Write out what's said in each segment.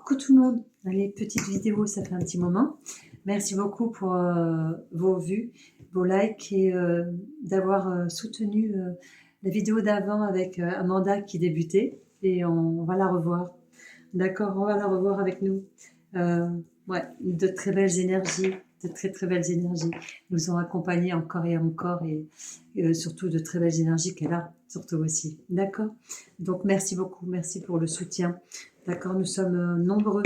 Coucou tout le monde. Allez, petite vidéo, ça fait un petit moment. Merci beaucoup pour vos vues, vos likes et d'avoir soutenu la vidéo d'avant avec Amanda qui débutait. Et on va la revoir. D'accord, on va la revoir avec nous. Ouais, de très belles énergies, de très très belles énergies nous ont accompagnés encore et surtout de très belles énergies qu'elle a, surtout aussi. D'accord. Donc merci beaucoup, merci pour le soutien. D'accord, nous sommes nombreux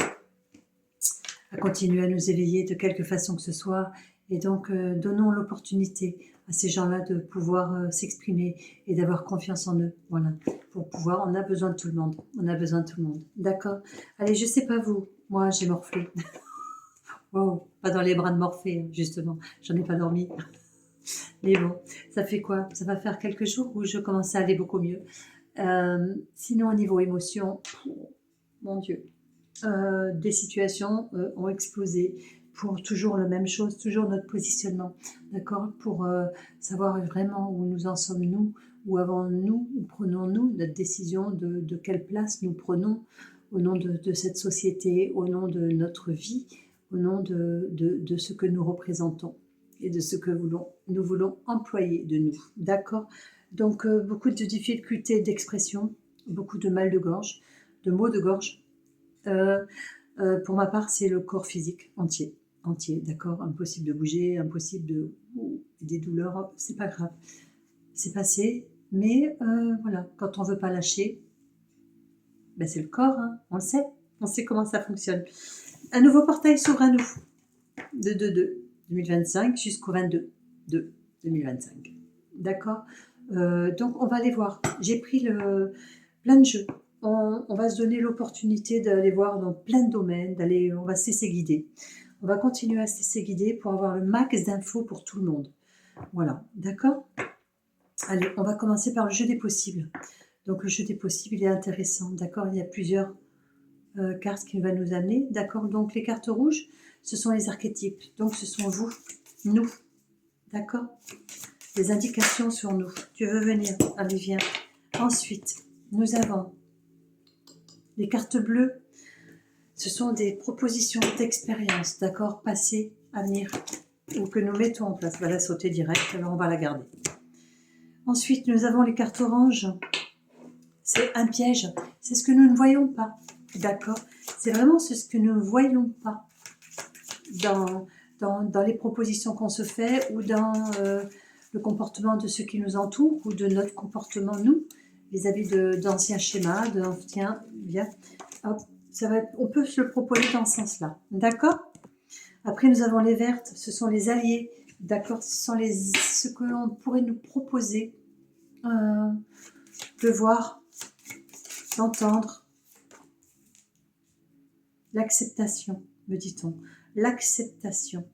à continuer à nous éveiller de quelque façon que ce soit. Et donc, donnons l'opportunité à ces gens-là de pouvoir s'exprimer et d'avoir confiance en eux. Voilà, pour pouvoir, on a besoin de tout le monde. On a besoin de tout le monde. D'accord. Allez, je sais pas vous, moi j'ai morflé. Wow, pas dans les bras de Morphée, justement. J'en ai pas dormi. Mais bon, ça fait quoi? Ça va faire quelques jours où je commence à aller beaucoup mieux. Sinon, au niveau émotion, mon Dieu, des situations ont explosé pour toujours la même chose, toujours notre positionnement, d'accord, pour savoir vraiment où nous en sommes nous, où avons-nous, où prenons-nous notre décision de quelle place nous prenons au nom de cette société, au nom de notre vie, au nom de ce que nous représentons et de ce que nous voulons employer de nous, d'accord. Donc beaucoup de difficultés d'expression, beaucoup de mal de gorge, de maux de gorge. Pour ma part, c'est le corps physique entier, d'accord. Impossible de bouger, impossible de des douleurs, c'est pas grave, c'est passé. Mais voilà, quand on veut pas lâcher, ben c'est le corps, hein, on sait comment ça fonctionne. Un nouveau portail s'ouvre à nous de 2025 jusqu'au 22 2025, d'accord. Donc on va aller voir. J'ai pris plein de jeux. On va se donner l'opportunité d'aller voir dans plein de domaines, on va se laisser guider. On va continuer à se laisser guider pour avoir le max d'infos pour tout le monde. Voilà, d'accord. Allez, on va commencer par le jeu des possibles. Donc le jeu des possibles, il est intéressant, d'accord. Il y a plusieurs cartes qui va nous amener, d'accord. Donc les cartes rouges, ce sont les archétypes. Donc ce sont vous, nous, d'accord. Des indications sur nous. Tu veux venir? Allez, viens. Ensuite, nous avons les cartes bleues. Ce sont des propositions d'expérience, d'accord, passé, avenir, ou que nous mettons en place. On va la sauter direct, alors on va la garder. Ensuite, nous avons les cartes oranges. C'est un piège, c'est ce que nous ne voyons pas, d'accord. C'est vraiment ce que nous ne voyons pas dans les propositions qu'on se fait ou dans le comportement de ceux qui nous entourent ou de notre comportement, nous, vis-à-vis d'anciens schémas, d'anciens... Bien, hop. On peut se le proposer dans ce sens-là, d'accord. Après, nous avons les vertes, ce sont les alliés, d'accord. Ce sont ce que l'on pourrait nous proposer de voir, d'entendre. L'acceptation, me dit-on. L'acceptation.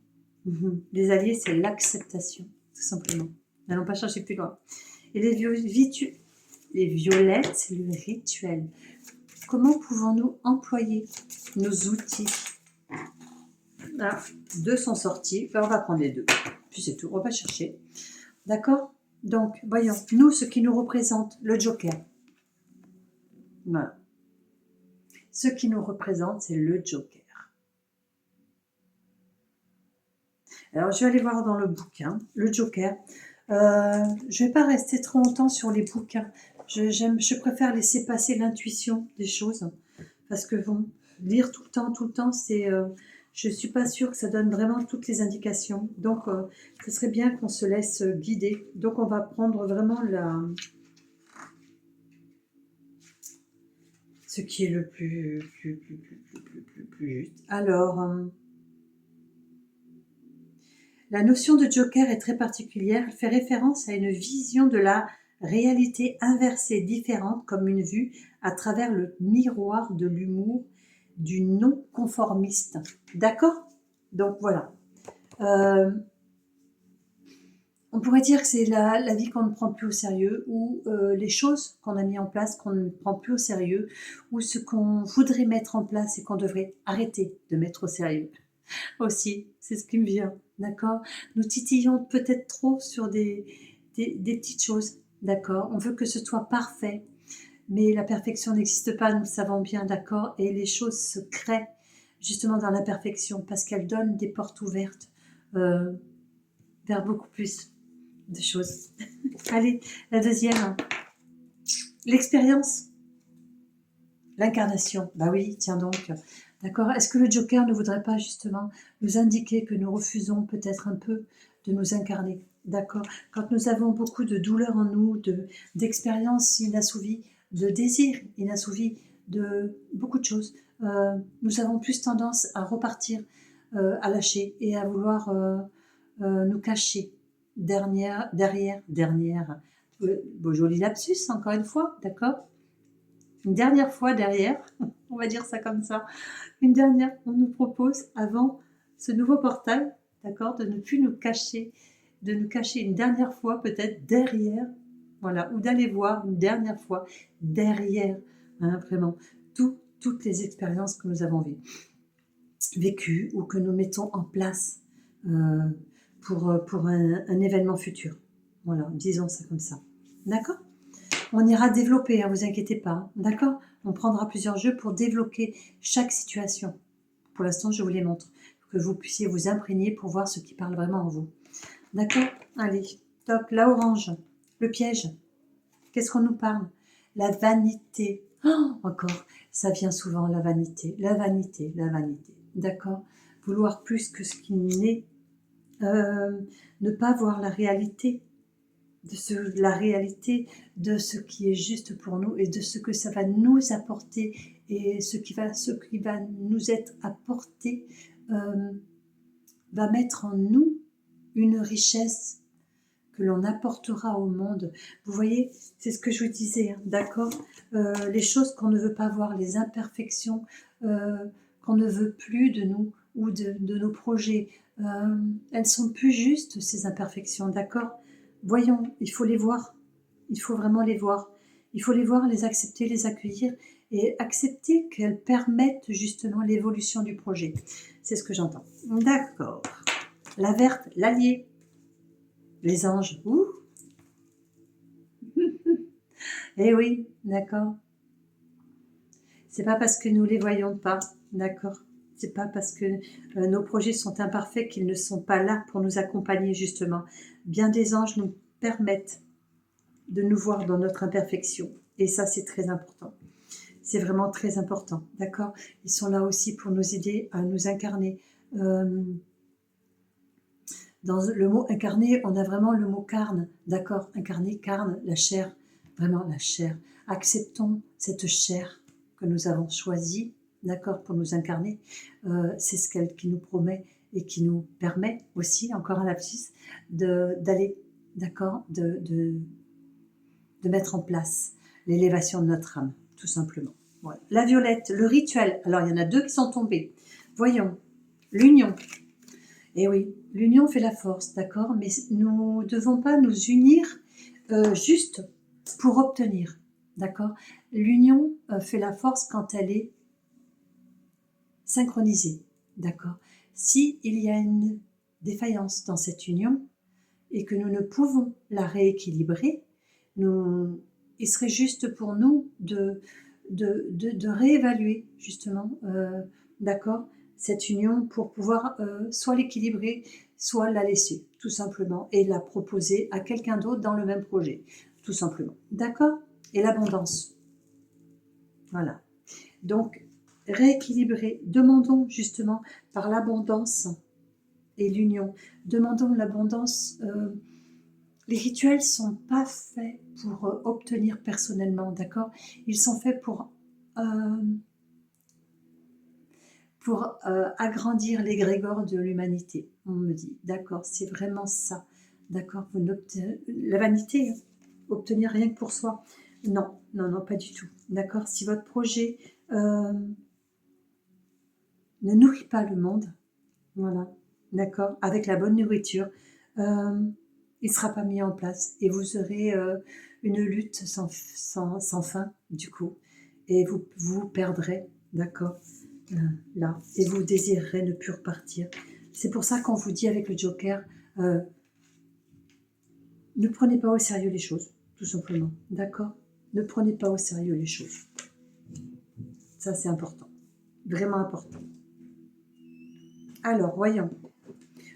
Les alliés, c'est l'acceptation, tout simplement. N'allons pas chercher plus loin. Et les violettes, c'est le rituel. Comment pouvons-nous employer nos outils? Ah, deux sont sortis. Ben, on va prendre les deux. Puis c'est tout. On va pas chercher. D'accord? Donc, voyons. Nous, ce qui nous représente, le Joker. Voilà. Ce qui nous représente, c'est le Joker. Alors, je vais aller voir dans le bouquin, le Joker. Je ne vais pas rester trop longtemps sur les bouquins. Je préfère laisser passer l'intuition des choses. Parce que bon, lire tout le temps, c'est... je ne suis pas sûre que ça donne vraiment toutes les indications. Donc, ce serait bien qu'on se laisse guider. Donc, on va prendre vraiment ce qui est le plus juste. Alors... la notion de Joker est très particulière. Elle fait référence à une vision de la réalité inversée, différente, comme une vue à travers le miroir de l'humour du non-conformiste. D'accord? Donc voilà. On pourrait dire que c'est la vie qu'on ne prend plus au sérieux, ou les choses qu'on a mis en place qu'on ne prend plus au sérieux, ou ce qu'on voudrait mettre en place et qu'on devrait arrêter de mettre au sérieux. Aussi, c'est ce qui me vient, d'accord. Nous titillons peut-être trop sur des petites choses, d'accord. On veut que ce soit parfait, mais la perfection n'existe pas, nous le savons bien, d'accord? Et les choses se créent justement dans l'imperfection, parce qu'elle donne des portes ouvertes euh, vers beaucoup plus de choses. Allez, la deuxième, l'expérience, l'incarnation. Bah oui, tiens donc, d'accord? Est-ce que le Joker ne voudrait pas justement nous indiquer que nous refusons peut-être un peu de nous incarner? D'accord? Quand nous avons beaucoup de douleurs en nous, d'expériences inassouvies, de désirs inassouvis, de beaucoup de choses, nous avons plus tendance à repartir, à lâcher et à vouloir nous cacher derrière, beau joli lapsus, encore une fois, d'accord? Une dernière fois derrière, on va dire ça comme ça, une dernière, on nous propose avant ce nouveau portail, d'accord, de ne plus nous cacher, de nous cacher une dernière fois peut-être derrière, voilà, ou d'aller voir une dernière fois derrière, hein, vraiment, toutes les expériences que nous avons vécues ou que nous mettons en place euh, pour un événement futur. Voilà, disons ça comme ça. D'accord? On ira développer, hein, vous inquiétez pas, hein, d'accord? On prendra plusieurs jeux pour développer chaque situation. Pour l'instant, je vous les montre, pour que vous puissiez vous imprégner pour voir ce qui parle vraiment en vous. D'accord? Allez, top. La orange, le piège. Qu'est-ce qu'on nous parle? La vanité. Oh, encore, ça vient souvent, la vanité. La vanité, la vanité. D'accord? Vouloir plus que ce qui n'est. Ne pas voir la réalité. La réalité de ce qui est juste pour nous et de ce que ça va nous apporter et ce qui va nous être apporté va mettre en nous une richesse que l'on apportera au monde. Vous voyez, c'est ce que je vous disais, hein, d'accord? Les choses qu'on ne veut pas voir, les imperfections qu'on ne veut plus de nous ou de nos projets, elles sont plus justes, ces imperfections, d'accord? Voyons, il faut les voir, il faut vraiment les voir. Il faut les voir, les accepter, les accueillir et accepter qu'elles permettent justement l'évolution du projet. C'est ce que j'entends. D'accord. La verte, l'allié, les anges. Ouh. Eh oui, d'accord. C'est pas parce que nous les voyons pas, d'accord. C'est pas parce que nos projets sont imparfaits qu'ils ne sont pas là pour nous accompagner justement. Bien des anges nous permettent de nous voir dans notre imperfection. Et ça, c'est très important. C'est vraiment très important, d'accord? Ils sont là aussi pour nous aider à nous incarner. Dans le mot incarner, on a vraiment le mot carne, d'accord? Incarner, carne, la chair, vraiment la chair. Acceptons cette chair que nous avons choisie, d'accord, pour nous incarner. C'est ce qu'elle qui nous promet et qui nous permet aussi, encore un lapsus, d'aller, d'accord, de mettre en place l'élévation de notre âme, tout simplement. Voilà. La violette, le rituel. Alors, il y en a deux qui sont tombés. Voyons, l'union. Eh oui, l'union fait la force, d'accord? Mais nous ne devons pas nous unir juste pour obtenir, d'accord? L'union fait la force quand elle est synchronisée, d'accord? Si il y a une défaillance dans cette union et que nous ne pouvons la rééquilibrer, il serait juste pour nous de réévaluer justement, d'accord, cette union pour pouvoir soit l'équilibrer, soit la laisser, tout simplement, et la proposer à quelqu'un d'autre dans le même projet, tout simplement. D'accord? Et l'abondance. Voilà. Donc, rééquilibrer, demandons justement par l'abondance et l'union, demandons l'abondance. Les rituels ne sont pas faits pour obtenir personnellement, d'accord? Ils sont faits pour agrandir l'égrégore de l'humanité, on me dit. D'accord, c'est vraiment ça. D'accord, la vanité, hein, obtenir rien que pour soi. Non, non, non, pas du tout. D'accord, si votre projet ne nourrit pas le monde, voilà, d'accord, avec la bonne nourriture, il ne sera pas mis en place et vous aurez une lutte sans fin, du coup, et vous perdrez, d'accord, là, et vous désirerez ne plus repartir. C'est pour ça qu'on vous dit avec le Joker, ne prenez pas au sérieux les choses, tout simplement, d'accord? Ne prenez pas au sérieux les choses. Ça, c'est important. Vraiment important. Alors, voyons.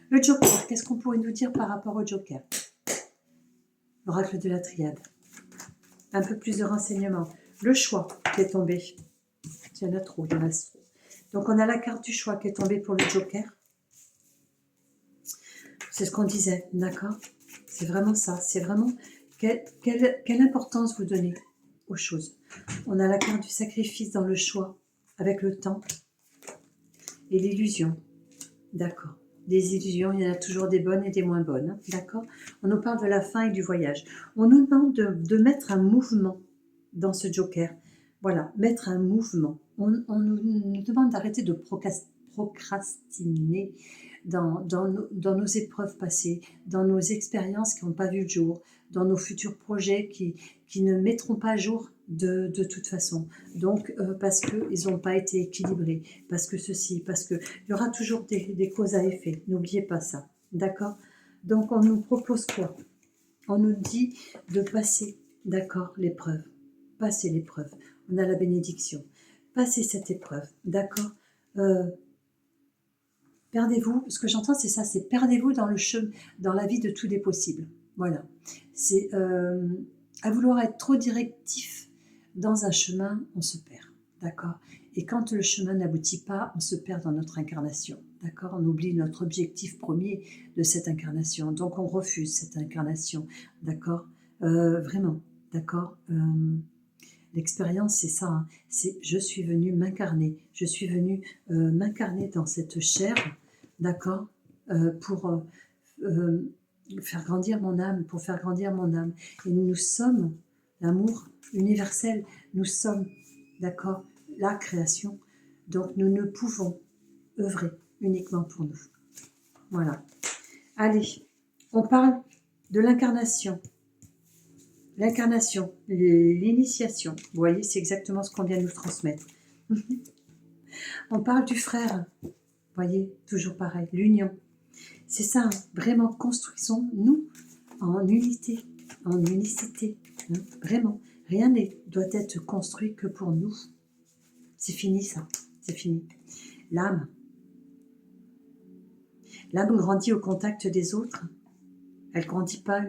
Le Joker, qu'est-ce qu'on pourrait nous dire par rapport au Joker? L'oracle de la triade. Un peu plus de renseignements. Le choix qui est tombé. Il y en a trop, il y en a trop. Donc, on a la carte du choix qui est tombée pour le Joker. C'est ce qu'on disait, d'accord? C'est vraiment ça. C'est vraiment quelle importance vous donnez aux choses. On a la carte du sacrifice dans le choix, avec le temps. Et l'illusion. D'accord. Des illusions, il y en a toujours des bonnes et des moins bonnes. Hein, d'accord? On nous parle de la fin et du voyage. On nous demande de mettre un mouvement dans ce Joker. Voilà, mettre un mouvement. On nous demande d'arrêter de procrastiner dans nos épreuves passées, dans nos expériences qui n'ont pas vu le jour, dans nos futurs projets qui ne mettront pas jour de toute façon. Donc, parce qu'ils n'ont pas été équilibrés, parce que ceci, parce que... Il y aura toujours des causes à effet. N'oubliez pas ça. D'accord? Donc, on nous propose quoi? On nous dit de passer, d'accord, l'épreuve. Passer l'épreuve. On a la bénédiction. Passez cette épreuve. D'accord? Perdez-vous. Ce que j'entends, c'est ça. C'est perdez-vous dans le chemin, dans la vie de tous les possibles. Voilà. C'est à vouloir être trop directif dans un chemin, on se perd. D'accord? Et quand le chemin n'aboutit pas, on se perd dans notre incarnation. D'accord? On oublie notre objectif premier de cette incarnation. Donc, on refuse cette incarnation. D'accord? Vraiment. D'accord? L'expérience, c'est ça. Hein. C'est je suis venue m'incarner. Je suis venue m'incarner dans cette chair. D'accord? Pour faire grandir mon âme. Pour faire grandir mon âme. Et nous sommes l'amour universel. Nous sommes, d'accord, la création. Donc, nous ne pouvons œuvrer uniquement pour nous. Voilà. Allez, on parle de l'incarnation. L'incarnation, l'initiation. Vous voyez, c'est exactement ce qu'on vient de nous transmettre. On parle du frère. Vous voyez, toujours pareil, l'union. C'est ça, hein, vraiment, construisons-nous en unité, en unicité. Hein, vraiment, rien ne doit être construit que pour nous. C'est fini ça, c'est fini. L'âme grandit au contact des autres. Elle ne grandit pas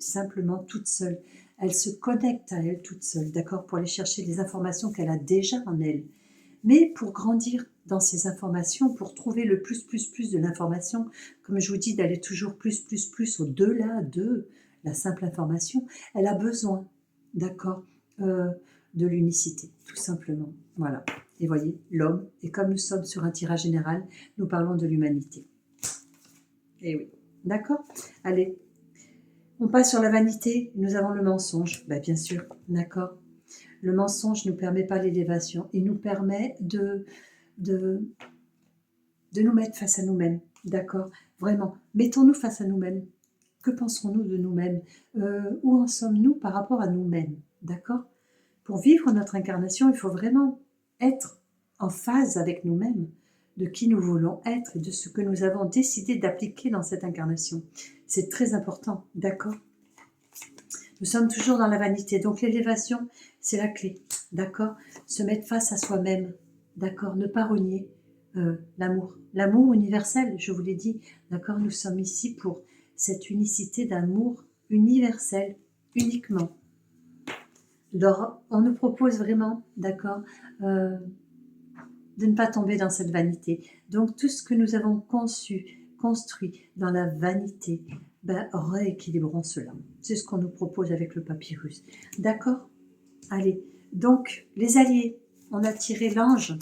simplement toute seule. Elle se connecte à elle toute seule, d'accord, pour aller chercher des informations qu'elle a déjà en elle. Mais pour grandir dans ces informations, pour trouver le plus de l'information, comme je vous dis, d'aller toujours plus au-delà de la simple information, elle a besoin, d'accord, de l'unicité, tout simplement. Voilà. Et voyez, l'homme, et comme nous sommes sur un tirage général, nous parlons de l'humanité. Et oui, d'accord? Allez, on passe sur la vanité, nous avons le mensonge, ben, bien sûr, d'accord? Le mensonge ne nous permet pas l'élévation, il nous permet de nous mettre face à nous-mêmes, d'accord? Vraiment, mettons-nous face à nous-mêmes. Que penserons-nous de nous-mêmes? Où en sommes-nous par rapport à nous-mêmes, d'accord? Pour vivre notre incarnation, il faut vraiment être en phase avec nous-mêmes, de qui nous voulons être et de ce que nous avons décidé d'appliquer dans cette incarnation. C'est très important, d'accord? Nous sommes toujours dans la vanité, donc l'élévation, c'est la clé, d'accord? Se mettre face à soi-même, d'accord? Ne pas renier l'amour. L'amour universel, je vous l'ai dit, d'accord? Nous sommes ici pour cette unicité d'amour universel, uniquement. Alors, on nous propose vraiment, d'accord, de ne pas tomber dans cette vanité. Donc, tout ce que nous avons conçu, construit dans la vanité, ben, rééquilibrons cela. C'est ce qu'on nous propose avec le papyrus. D'accord? Allez, donc, les alliés, on a tiré l'ange.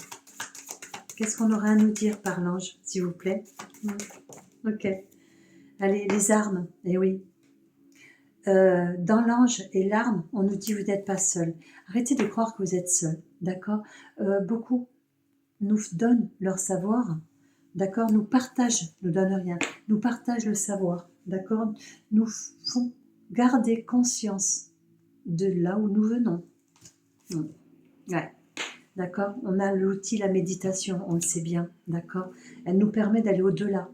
Qu'est-ce qu'on aurait à nous dire par l'ange, s'il vous plaît? Ok. Allez, les armes, eh oui. Dans l'ange et l'arme, on nous dit vous n'êtes pas seul. Arrêtez de croire que vous êtes seul, d'accord? Beaucoup nous donnent leur savoir, d'accord? Nous partagent, nous donnent rien, nous partagent le savoir, d'accord? Nous font garder conscience de là où nous venons. Ouais, d'accord? On a l'outil, la méditation, on le sait bien, d'accord? Elle nous permet d'aller au-delà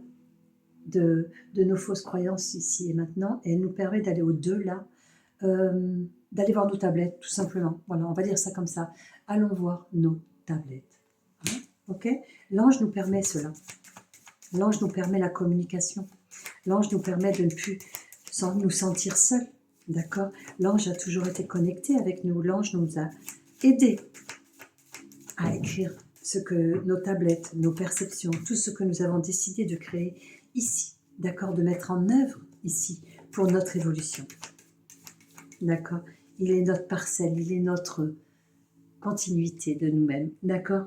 de nos fausses croyances ici et maintenant, et elle nous permet d'aller au-delà d'aller voir nos tablettes, tout simplement. Voilà, on va dire ça comme ça. Allons voir nos tablettes. Hein, ok? L'ange nous permet cela. L'ange nous permet la communication. L'ange nous permet de ne plus nous sentir seuls. D'accord? L'ange a toujours été connecté avec nous. L'ange nous a aidés à écrire ce que nos tablettes, nos perceptions, tout ce que nous avons décidé de créer ici. D'accord? De mettre en œuvre ici pour notre évolution. D'accord? Il est notre parcelle, il est notre continuité de nous-mêmes. D'accord?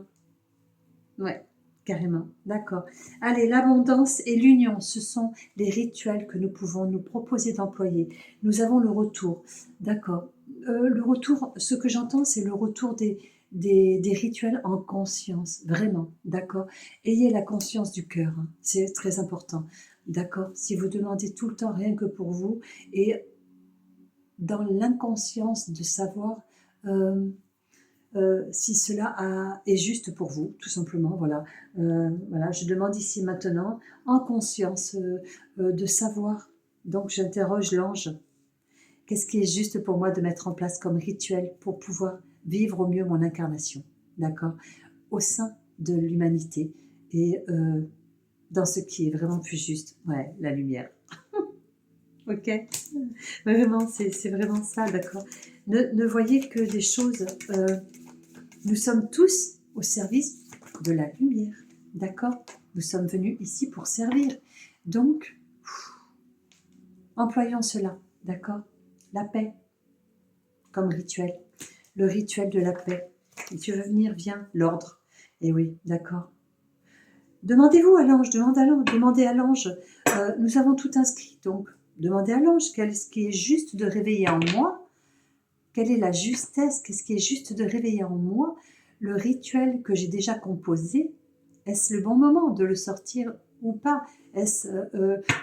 Ouais, carrément. D'accord. Allez, l'abondance et l'union, ce sont les rituels que nous pouvons nous proposer d'employer. Nous avons le retour. D'accord. Le retour, ce que j'entends, c'est le retour des rituels en conscience. Vraiment. D'accord. Ayez la conscience du cœur. Hein. C'est très important. D'accord. Si vous demandez tout le temps rien que pour vous et dans l'inconscience de savoir si cela est juste pour vous, tout simplement. Voilà, voilà. Je demande ici maintenant, en conscience, de savoir. Donc j'interroge l'ange. Qu'est-ce qui est juste pour moi de mettre en place comme rituel pour pouvoir vivre au mieux mon incarnation, d'accord, au sein de l'humanité et dans ce qui est vraiment plus juste, ouais, la lumière. Ok, vraiment, c'est vraiment ça, d'accord. Ne voyez que des choses. Nous sommes tous au service de la lumière, d'accord. Nous sommes venus ici pour servir. Donc, employons cela, d'accord. La paix comme rituel, le rituel de la paix. Si tu veux venir, viens, l'ordre. Et oui, d'accord. Demandez-vous à l'ange, demandez à l'ange. Nous avons tout inscrit, donc demandez à l'ange qu'est-ce qui est juste de réveiller en moi. Quelle est la justesse? Qu'est-ce qui est juste de réveiller en moi? Le rituel que j'ai déjà composé, est-ce le bon moment de le sortir ou pas? Est-ce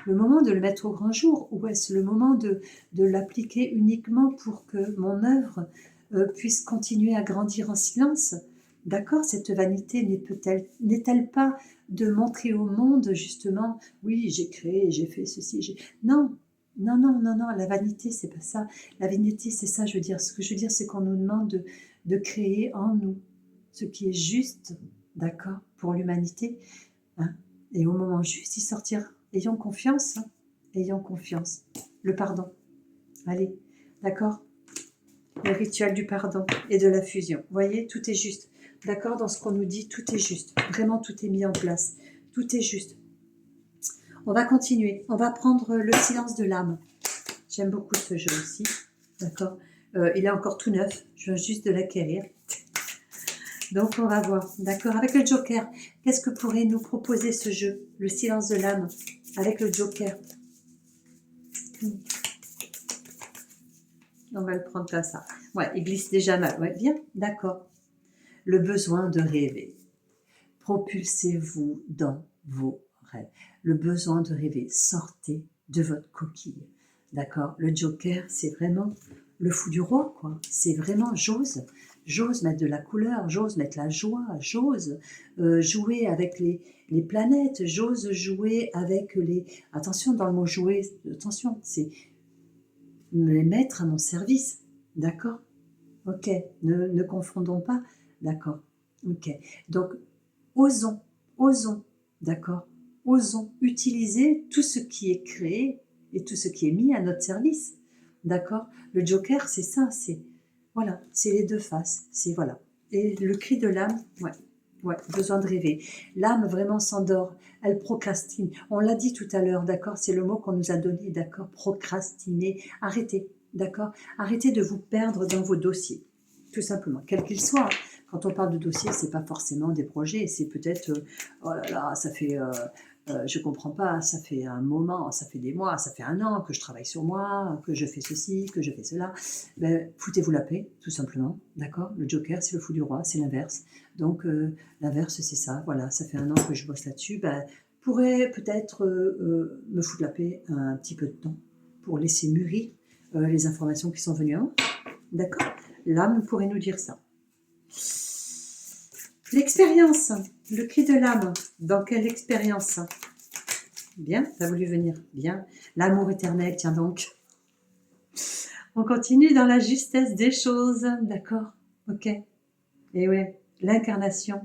le moment de le mettre au grand jour? Ou est-ce le moment de l'appliquer uniquement pour que mon œuvre puisse continuer à grandir en silence? D'accord, cette vanité n'est-elle pas de montrer au monde justement, oui, j'ai créé, j'ai fait ceci, non, non, non, non, non, la vanité, c'est pas ça. La vanité, c'est ça, je veux dire. Ce que je veux dire, c'est qu'on nous demande de créer en nous ce qui est juste, d'accord, pour l'humanité. Hein, et au moment juste, y sortir. Ayons confiance, hein, ayons confiance. Le pardon. Allez, d'accord. Le rituel du pardon et de la fusion. Vous voyez, tout est juste. D'accord, dans ce qu'on nous dit, tout est juste. Vraiment, tout est mis en place. Tout est juste. On va continuer. On va prendre le silence de l'âme. J'aime beaucoup ce jeu aussi. D'accord. Il est encore tout neuf. Je viens juste de l'acquérir. Donc, on va voir. D'accord. Avec le Joker, qu'est-ce que pourrait nous proposer ce jeu? Le silence de l'âme. Avec le Joker. On va le prendre comme ça. Ouais, il glisse déjà mal. Ouais, bien. D'accord. Le besoin de rêver. Propulsez-vous dans vos rêves. Le besoin de rêver. Sortez de votre coquille. D'accord. Le Joker, c'est vraiment le fou du roi, quoi. C'est vraiment j'ose. J'ose mettre de la couleur, j'ose mettre la joie, j'ose jouer avec les planètes, j'ose jouer avec les... Attention, dans le mot jouer, attention, c'est me les mettre à mon service. D'accord. Ok. Ne confondons pas. D'accord. Ok. Donc, osons, osons, d'accord, osons utiliser tout ce qui est créé et tout ce qui est mis à notre service, d'accord. Le Joker, c'est ça, c'est voilà, c'est les deux faces, c'est voilà. Et le cri de l'âme, ouais, ouais, besoin de rêver. L'âme vraiment s'endort, elle procrastine. On l'a dit tout à l'heure, d'accord, c'est le mot qu'on nous a donné, d'accord, procrastiner. Arrêtez, d'accord, arrêtez de vous perdre dans vos dossiers, tout simplement, quel qu'il soit. Quand on parle de dossier, c'est pas forcément des projets, c'est peut-être oh là là, ça fait je comprends pas, ça fait un moment, ça fait des mois, ça fait un an que je travaille sur moi, que je fais ceci, que je fais cela. Ben, foutez-vous la paix, tout simplement, d'accord. Le Joker, c'est le fou du roi, c'est l'inverse. Donc l'inverse, c'est ça. Voilà, ça fait un an que je bosse là-dessus. Ben, pourrais peut-être me foutre la paix un petit peu de temps pour laisser mûrir les informations qui sont venues à moi. D'accord. L'âme pourrait nous dire ça. L'expérience, le cri de l'âme. Dans quelle expérience? Bien, t'as voulu venir. Bien. L'amour éternel, tiens donc. On continue dans la justesse des choses, d'accord? Ok. Et ouais, l'incarnation,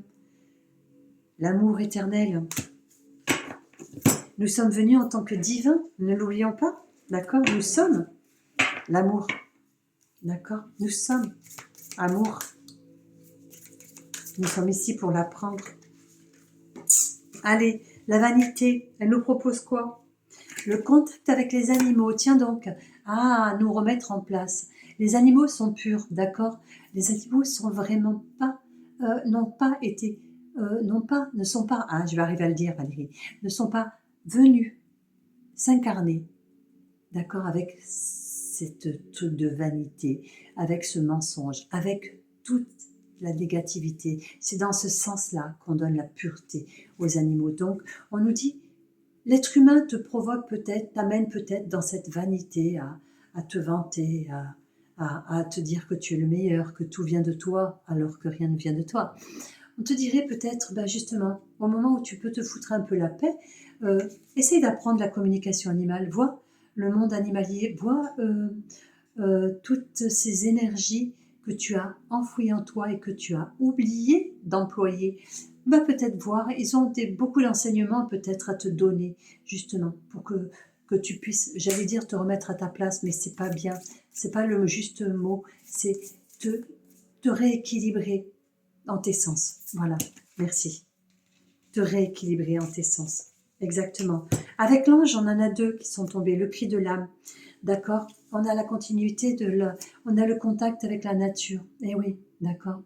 l'amour éternel. Nous sommes venus en tant que divins, ne l'oublions pas, d'accord? Nous sommes l'amour, d'accord? Nous sommes amour. Nous sommes ici pour l'apprendre. Allez, la vanité, elle nous propose quoi? Le contact avec les animaux, tiens donc, à nous remettre en place. Les animaux sont purs, d'accord? Les animaux sont vraiment pas, n'ont pas été, ne sont pas, ah, je vais arriver à le dire Valérie, ne sont pas venus s'incarner, d'accord, avec cette truc de vanité, avec ce mensonge, avec toute la négativité. C'est dans ce sens-là qu'on donne la pureté aux animaux. Donc, on nous dit, l'être humain te provoque peut-être, t'amène peut-être dans cette vanité à te vanter, à te dire que tu es le meilleur, que tout vient de toi, alors que rien ne vient de toi. On te dirait peut-être, ben justement, au moment où tu peux te foutre un peu la paix, essaye d'apprendre la communication animale, vois le monde animalier, vois toutes ces énergies que tu as enfouies en toi et que tu as oublié d'employer. Va peut-être voir, ils ont beaucoup d'enseignements peut-être à te donner, justement, pour que tu puisses, j'allais dire, te remettre à ta place, mais c'est pas bien, c'est pas le juste mot, c'est te rééquilibrer en tes sens. Voilà, merci. Te rééquilibrer en tes sens. Exactement. Avec l'ange, on en a deux qui sont tombés, le cri de l'âme. D'accord? On a la continuité on a le contact avec la nature. Eh oui, d'accord.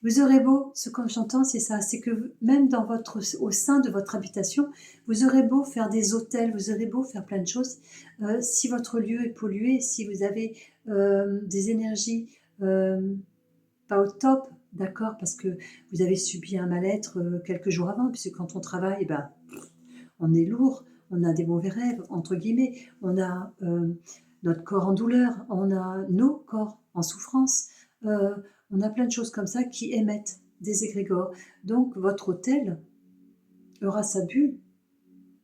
Vous aurez beau, ce que j'entends, c'est ça, c'est que même au sein de votre habitation, vous aurez beau faire des hôtels, vous aurez beau faire plein de choses, si votre lieu est pollué, si vous avez des énergies pas au top, d'accord, parce que vous avez subi un mal-être quelques jours avant, puisque quand on travaille, ben, on est lourd, on a des mauvais rêves, entre guillemets, on a notre corps en douleur, on a nos corps en souffrance, on a plein de choses comme ça qui émettent des égrégores. Donc votre hôtel aura sa bulle,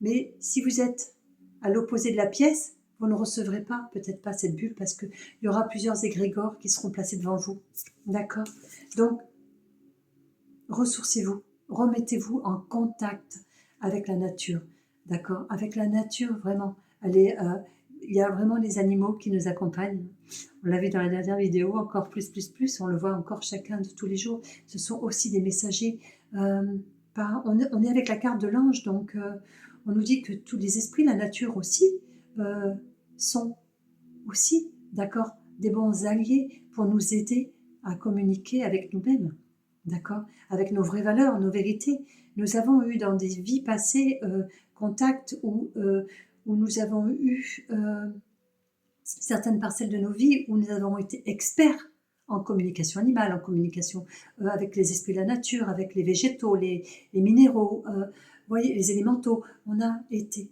mais si vous êtes à l'opposé de la pièce, vous ne recevrez pas, peut-être pas cette bulle, parce qu'il y aura plusieurs égrégores qui seront placés devant vous. D'accord? Donc, ressourcez-vous, remettez-vous en contact avec la nature. D'accord? Avec la nature, vraiment. Allez, il y a vraiment les animaux qui nous accompagnent. On l'a vu dans la dernière vidéo, encore plus, on le voit encore chacun de tous les jours. Ce sont aussi des messagers. On est avec la carte de l'ange, donc on nous dit que tous les esprits, la nature aussi, sont aussi, d'accord, des bons alliés pour nous aider à communiquer avec nous-mêmes, d'accord, avec nos vraies valeurs, nos vérités. Nous avons eu dans des vies passées contact où nous avons eu certaines parcelles de nos vies où nous avons été experts en communication animale, en communication avec les esprits de la nature, avec les végétaux, les minéraux, vous voyez, les élémentaux. On a été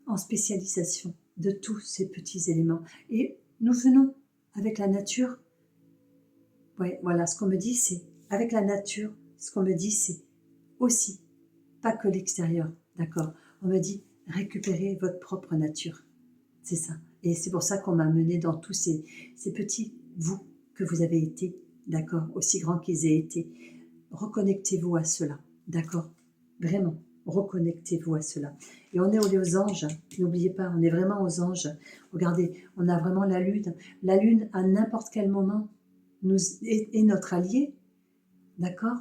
en spécialisation de tous ces petits éléments. Et nous venons avec la nature. Ouais, voilà, ce qu'on me dit, c'est avec la nature, ce qu'on me dit, c'est aussi, pas que l'extérieur, d'accord? On me dit, récupérez votre propre nature. C'est ça. Et c'est pour ça qu'on m'a mené dans tous ces petits vous que vous avez été, d'accord? Aussi grands qu'ils aient été. Reconnectez-vous à cela, d'accord? Vraiment, reconnectez-vous à cela. Et on est aux anges, n'oubliez pas, on est vraiment aux anges. Regardez, on a vraiment la lune. La lune, à n'importe quel moment, est notre allié, d'accord?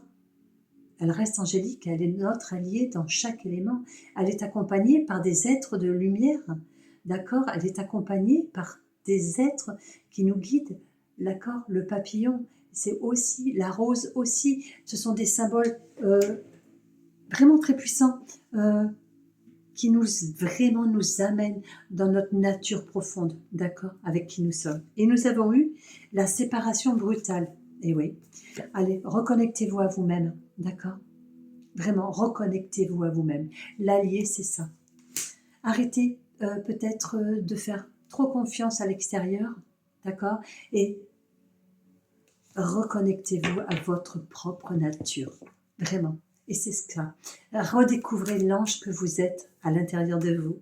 Elle reste angélique, elle est notre alliée dans chaque élément. Elle est accompagnée par des êtres de lumière, d'accord? Elle est accompagnée par des êtres qui nous guident, d'accord? Le papillon, c'est aussi, la rose aussi, ce sont des symboles vraiment très puissants qui vraiment nous amènent dans notre nature profonde, d'accord? Avec qui nous sommes. Et nous avons eu la séparation brutale. Et oui, allez, reconnectez-vous à vous-même, d'accord? Vraiment, reconnectez-vous à vous-même. L'allié, c'est ça. Arrêtez peut-être de faire trop confiance à l'extérieur, d'accord? Et reconnectez-vous à votre propre nature, vraiment. Et c'est ça. Redécouvrez l'ange que vous êtes à l'intérieur de vous.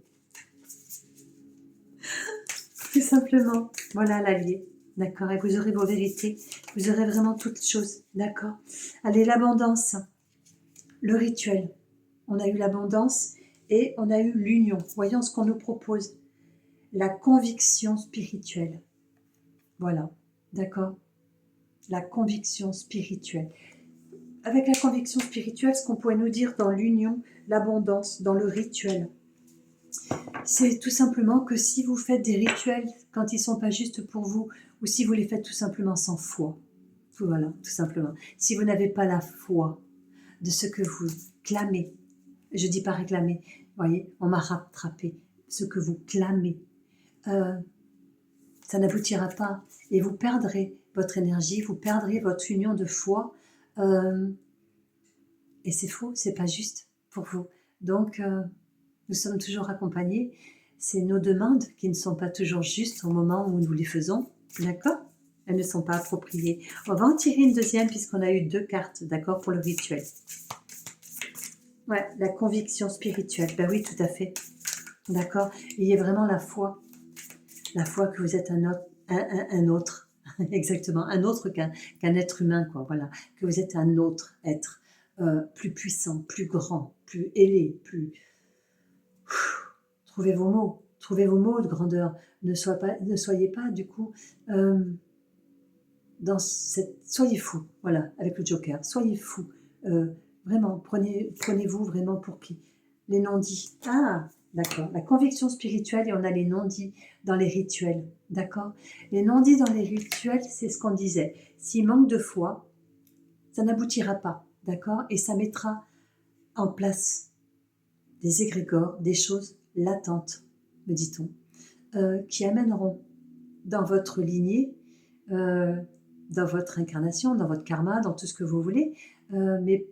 tout simplement. Voilà l'allié. D'accord. Et vous aurez vos vérités. Vous aurez vraiment toutes choses. D'accord. Allez, l'abondance. Le rituel. On a eu l'abondance et on a eu l'union. Voyons ce qu'on nous propose. La conviction spirituelle. Voilà. D'accord. La conviction spirituelle. Avec la conviction spirituelle, ce qu'on pourrait nous dire dans l'union, l'abondance, dans le rituel, c'est tout simplement que si vous faites des rituels quand ils ne sont pas justes pour vous, ou si vous les faites tout simplement sans foi, voilà, tout simplement. Si vous n'avez pas la foi de ce que vous clamez, je dis pas réclamer, vous voyez, on m'a rattrapé, ce que vous clamez, ça n'aboutira pas et vous perdrez votre énergie, vous perdrez votre union de foi et c'est faux, c'est pas juste pour vous. Donc, nous sommes toujours accompagnés. C'est nos demandes qui ne sont pas toujours justes au moment où nous les faisons, d'accord? Elles ne sont pas appropriées. On va en tirer une deuxième puisqu'on a eu 2 cartes, d'accord, pour le rituel. Ouais, la conviction spirituelle, ben oui, tout à fait, d'accord? Il y a vraiment la foi que vous êtes un autre, exactement, un autre qu'un être humain, quoi, voilà, que vous êtes un autre être, plus puissant, plus grand, plus ailé, plus... Trouvez vos mots de grandeur. Ne soyez pas du coup dans cette... Soyez fou, voilà, avec le Joker. Soyez fou. Vraiment, prenez-vous vraiment pour qui? Les non-dits. Ah, d'accord. La conviction spirituelle et on a les non-dits dans les rituels. D'accord? Les non-dits dans les rituels, c'est ce qu'on disait. S'il manque de foi, ça n'aboutira pas. D'accord? Et ça mettra en place des égrégores, des choses latentes, me dit-on, qui amèneront dans votre lignée, dans votre incarnation, dans votre karma, dans tout ce que vous voulez, mais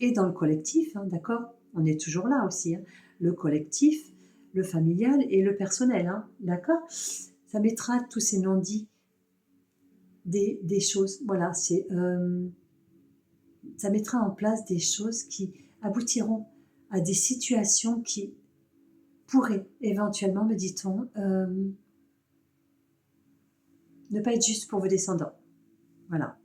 et dans le collectif, hein, d'accord? On est toujours là aussi, hein, le collectif, le familial et le personnel, hein, d'accord? Ça mettra tous ces non-dits des choses, voilà, ça mettra en place des choses qui aboutiront à des situations qui pourrait éventuellement, me dit-on, ne pas être juste pour vos descendants. Voilà.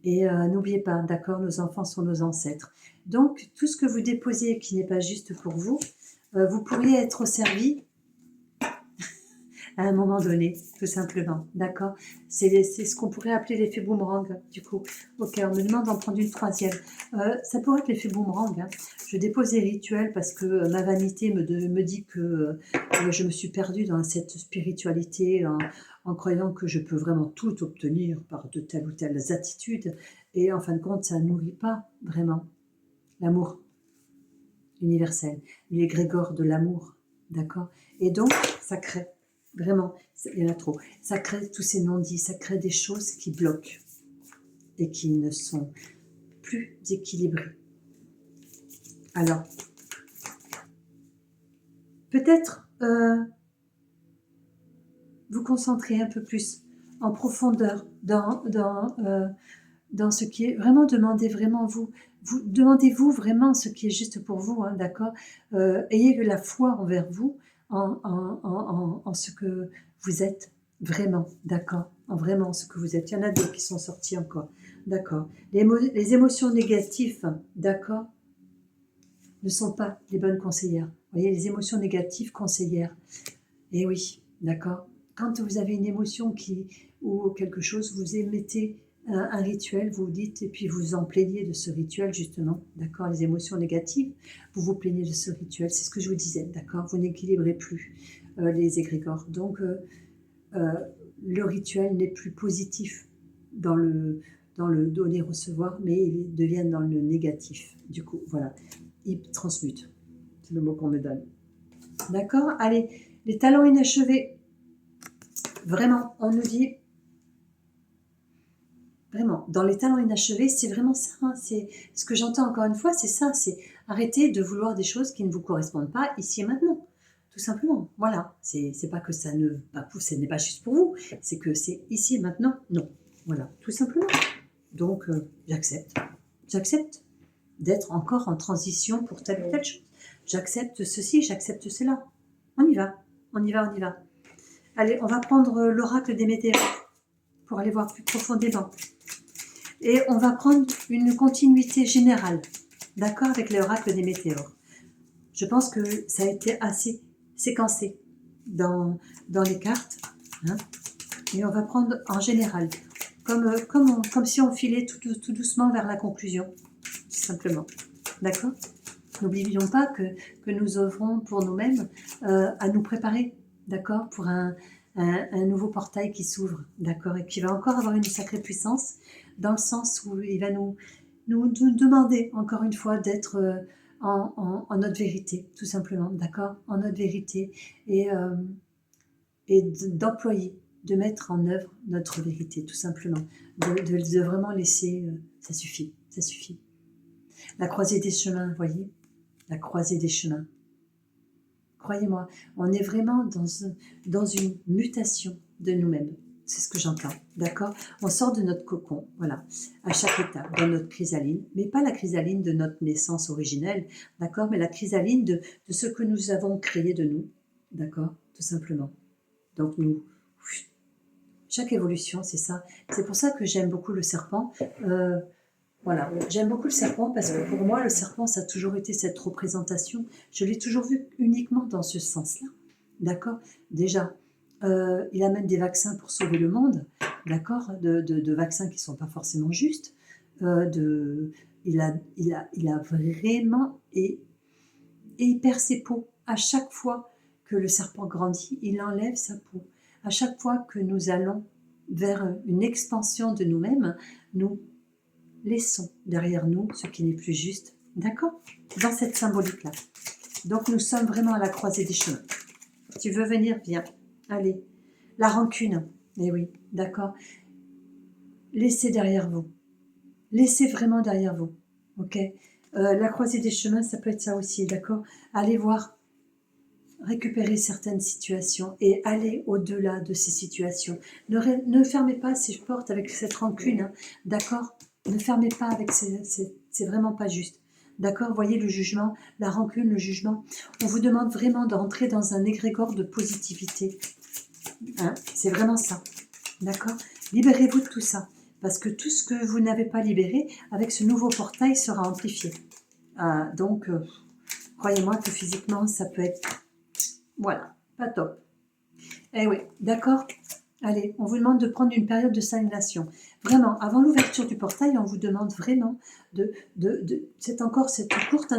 Et n'oubliez pas, d'accord, nos enfants sont nos ancêtres. Donc, tout ce que vous déposez qui n'est pas juste pour vous, vous pourriez être servi à un moment donné, tout simplement, d'accord? C'est ce qu'on pourrait appeler l'effet boomerang, du coup. Ok, on me demande d'en prendre une troisième. Ça pourrait être l'effet boomerang. Hein. Je dépose des rituels parce que ma vanité me dit que je me suis perdue dans cette spiritualité en croyant que je peux vraiment tout obtenir par de telles ou telles attitudes. Et en fin de compte, ça ne nourrit pas vraiment l'amour universel, l'égrégore de l'amour, d'accord? Et donc, ça crée. Vraiment, il y en a trop. Ça crée tous ces non-dits, ça crée des choses qui bloquent et qui ne sont plus équilibrées. Alors, peut-être vous concentrer un peu plus en profondeur dans ce qui est... Vraiment, demandez-vous vraiment ce qui est juste pour vous, hein, d'accord? Ayez la foi envers vous, en ce que vous êtes vraiment, d'accord? En vraiment ce que vous êtes. Il y en a d'autres qui sont sortis encore, d'accord? Les émotions négatives, d'accord, ne sont pas les bonnes conseillères. Vous voyez, les émotions négatives conseillères. Et oui, d'accord? Quand vous avez une émotion ou quelque chose, vous émettez un rituel, vous dites, et puis vous en plaignez de ce rituel, justement, d'accord? Les émotions négatives, vous vous plaignez de ce rituel, c'est ce que je vous disais, d'accord? Vous n'équilibrez plus les égrégores. Donc, le rituel n'est plus positif dans le donner-recevoir, mais il devient dans le négatif. Du coup, voilà, il transmute. C'est le mot qu'on me donne. D'accord? Allez, les talents inachevés. Vraiment, on nous dit... Vraiment, dans les talents inachevés, c'est vraiment ça. Hein, c'est ce que j'entends encore une fois, c'est ça. C'est arrêter de vouloir des choses qui ne vous correspondent pas ici et maintenant. Tout simplement. Voilà. C'est pas que ça n'est pas juste pour vous. C'est que c'est ici et maintenant. Non. Voilà. Tout simplement. Donc, j'accepte. J'accepte d'être encore en transition pour telle ou telle chose. J'accepte ceci, j'accepte cela. On y va. On y va, on y va. Allez, on va prendre l'oracle des météores pour aller voir plus profondément. Et on va prendre une continuité générale, d'accord, avec l'oracle des météores. Je pense que ça a été assez séquencé dans les cartes. Hein, et on va prendre en général, comme si on filait tout doucement vers la conclusion, tout simplement. D'accord? N'oublions pas que nous œuvrons pour nous-mêmes à nous préparer, d'accord, pour un nouveau portail qui s'ouvre, d'accord, et qui va encore avoir une sacrée puissance, dans le sens où il va nous demander, encore une fois, d'être en notre vérité, tout simplement, d'accord, en notre vérité, et d'employer, de mettre en œuvre notre vérité, tout simplement, de vraiment laisser, ça suffit, ça suffit. La croisée des chemins, vous voyez, la croisée des chemins. Croyez-moi, on est vraiment dans une mutation de nous-mêmes. C'est ce que j'entends, d'accord? On sort de notre cocon, voilà, à chaque étape, dans notre chrysaline, mais pas la chrysaline de notre naissance originelle, d'accord? Mais la chrysaline de ce que nous avons créé de nous, d'accord? Tout simplement. Donc chaque évolution, c'est ça. C'est pour ça que j'aime beaucoup le serpent. Voilà, j'aime beaucoup le serpent parce que pour moi, le serpent, ça a toujours été cette représentation. Je l'ai toujours vu uniquement dans ce sens-là. D'accord? Déjà, il amène des vaccins pour sauver le monde. D'accord? De vaccins qui ne sont pas forcément justes. Il a vraiment... Et il perd ses peaux. À chaque fois que le serpent grandit, il enlève sa peau. À chaque fois que nous allons vers une expansion de nous-mêmes, nous laissons derrière nous ce qui n'est plus juste, d'accord? Dans cette symbolique-là. Donc nous sommes vraiment à la croisée des chemins. Tu veux venir? Viens. Allez. La rancune. Eh oui, d'accord. Laissez derrière vous. Laissez vraiment derrière vous. Ok? La croisée des chemins, ça peut être ça aussi, d'accord? Allez voir, récupérer certaines situations et aller au-delà de ces situations. Ne fermez pas ces portes avec cette rancune, hein, d'accord? Ne fermez pas avec c'est vraiment pas juste. D'accord? Voyez le jugement, la rancune, le jugement. On vous demande vraiment de rentrer dans un égrégore de positivité. Hein? C'est vraiment ça. D'accord? Libérez-vous de tout ça. Parce que tout ce que vous n'avez pas libéré, avec ce nouveau portail, sera amplifié. Donc, croyez-moi que physiquement, ça peut être... Voilà, pas top. Eh oui, d'accord? Allez, on vous demande de prendre une période de stagnation. Vraiment, avant l'ouverture du portail, on vous demande vraiment c'est encore cette courte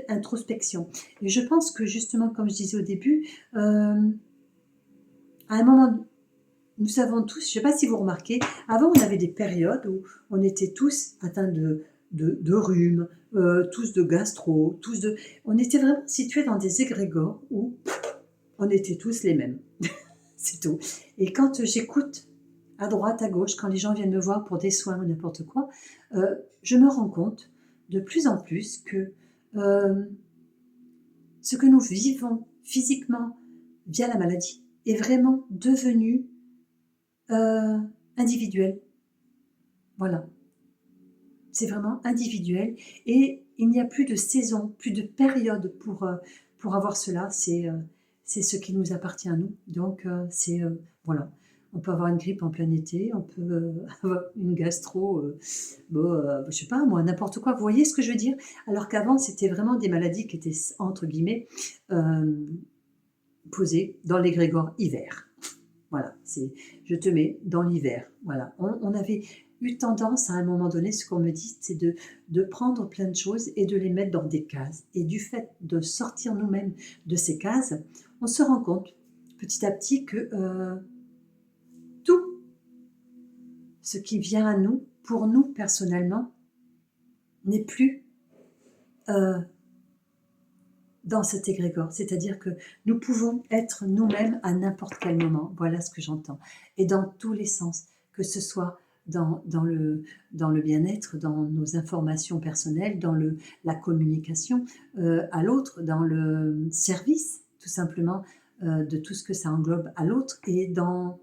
introspection. Et je pense que justement, comme je disais au début, à un moment, nous savons tous, je ne sais pas si vous remarquez, avant on avait des périodes où on était tous atteints de rhume, tous de gastro, on était vraiment situés dans des égrégores où on était tous les mêmes. C'est tout. Et quand j'écoute à droite, à gauche, quand les gens viennent me voir pour des soins ou n'importe quoi, je me rends compte de plus en plus que ce que nous vivons physiquement via la maladie est vraiment devenu individuel. Voilà. C'est vraiment individuel et il n'y a plus de saison, plus de période pour avoir cela. C'est ce qui nous appartient à nous. Donc, voilà. On peut avoir une grippe en plein été, on peut avoir une gastro, je sais pas moi, n'importe quoi. Vous voyez ce que je veux dire? Alors qu'avant, c'était vraiment des maladies qui étaient, entre guillemets, posées dans l'égrégore hiver. Voilà, je te mets dans l'hiver. Voilà, on avait eu tendance à un moment donné, ce qu'on me dit, c'est de prendre plein de choses et de les mettre dans des cases. Et du fait de sortir nous-mêmes de ces cases, on se rend compte petit à petit que tout ce qui vient à nous, pour nous personnellement, n'est plus dans cet égrégore. C'est-à-dire que nous pouvons être nous-mêmes à n'importe quel moment. Voilà ce que j'entends. Et dans tous les sens, que ce soit dans le bien-être, dans nos informations personnelles, dans la communication à l'autre, dans le service, tout simplement, de tout ce que ça englobe à l'autre, et dans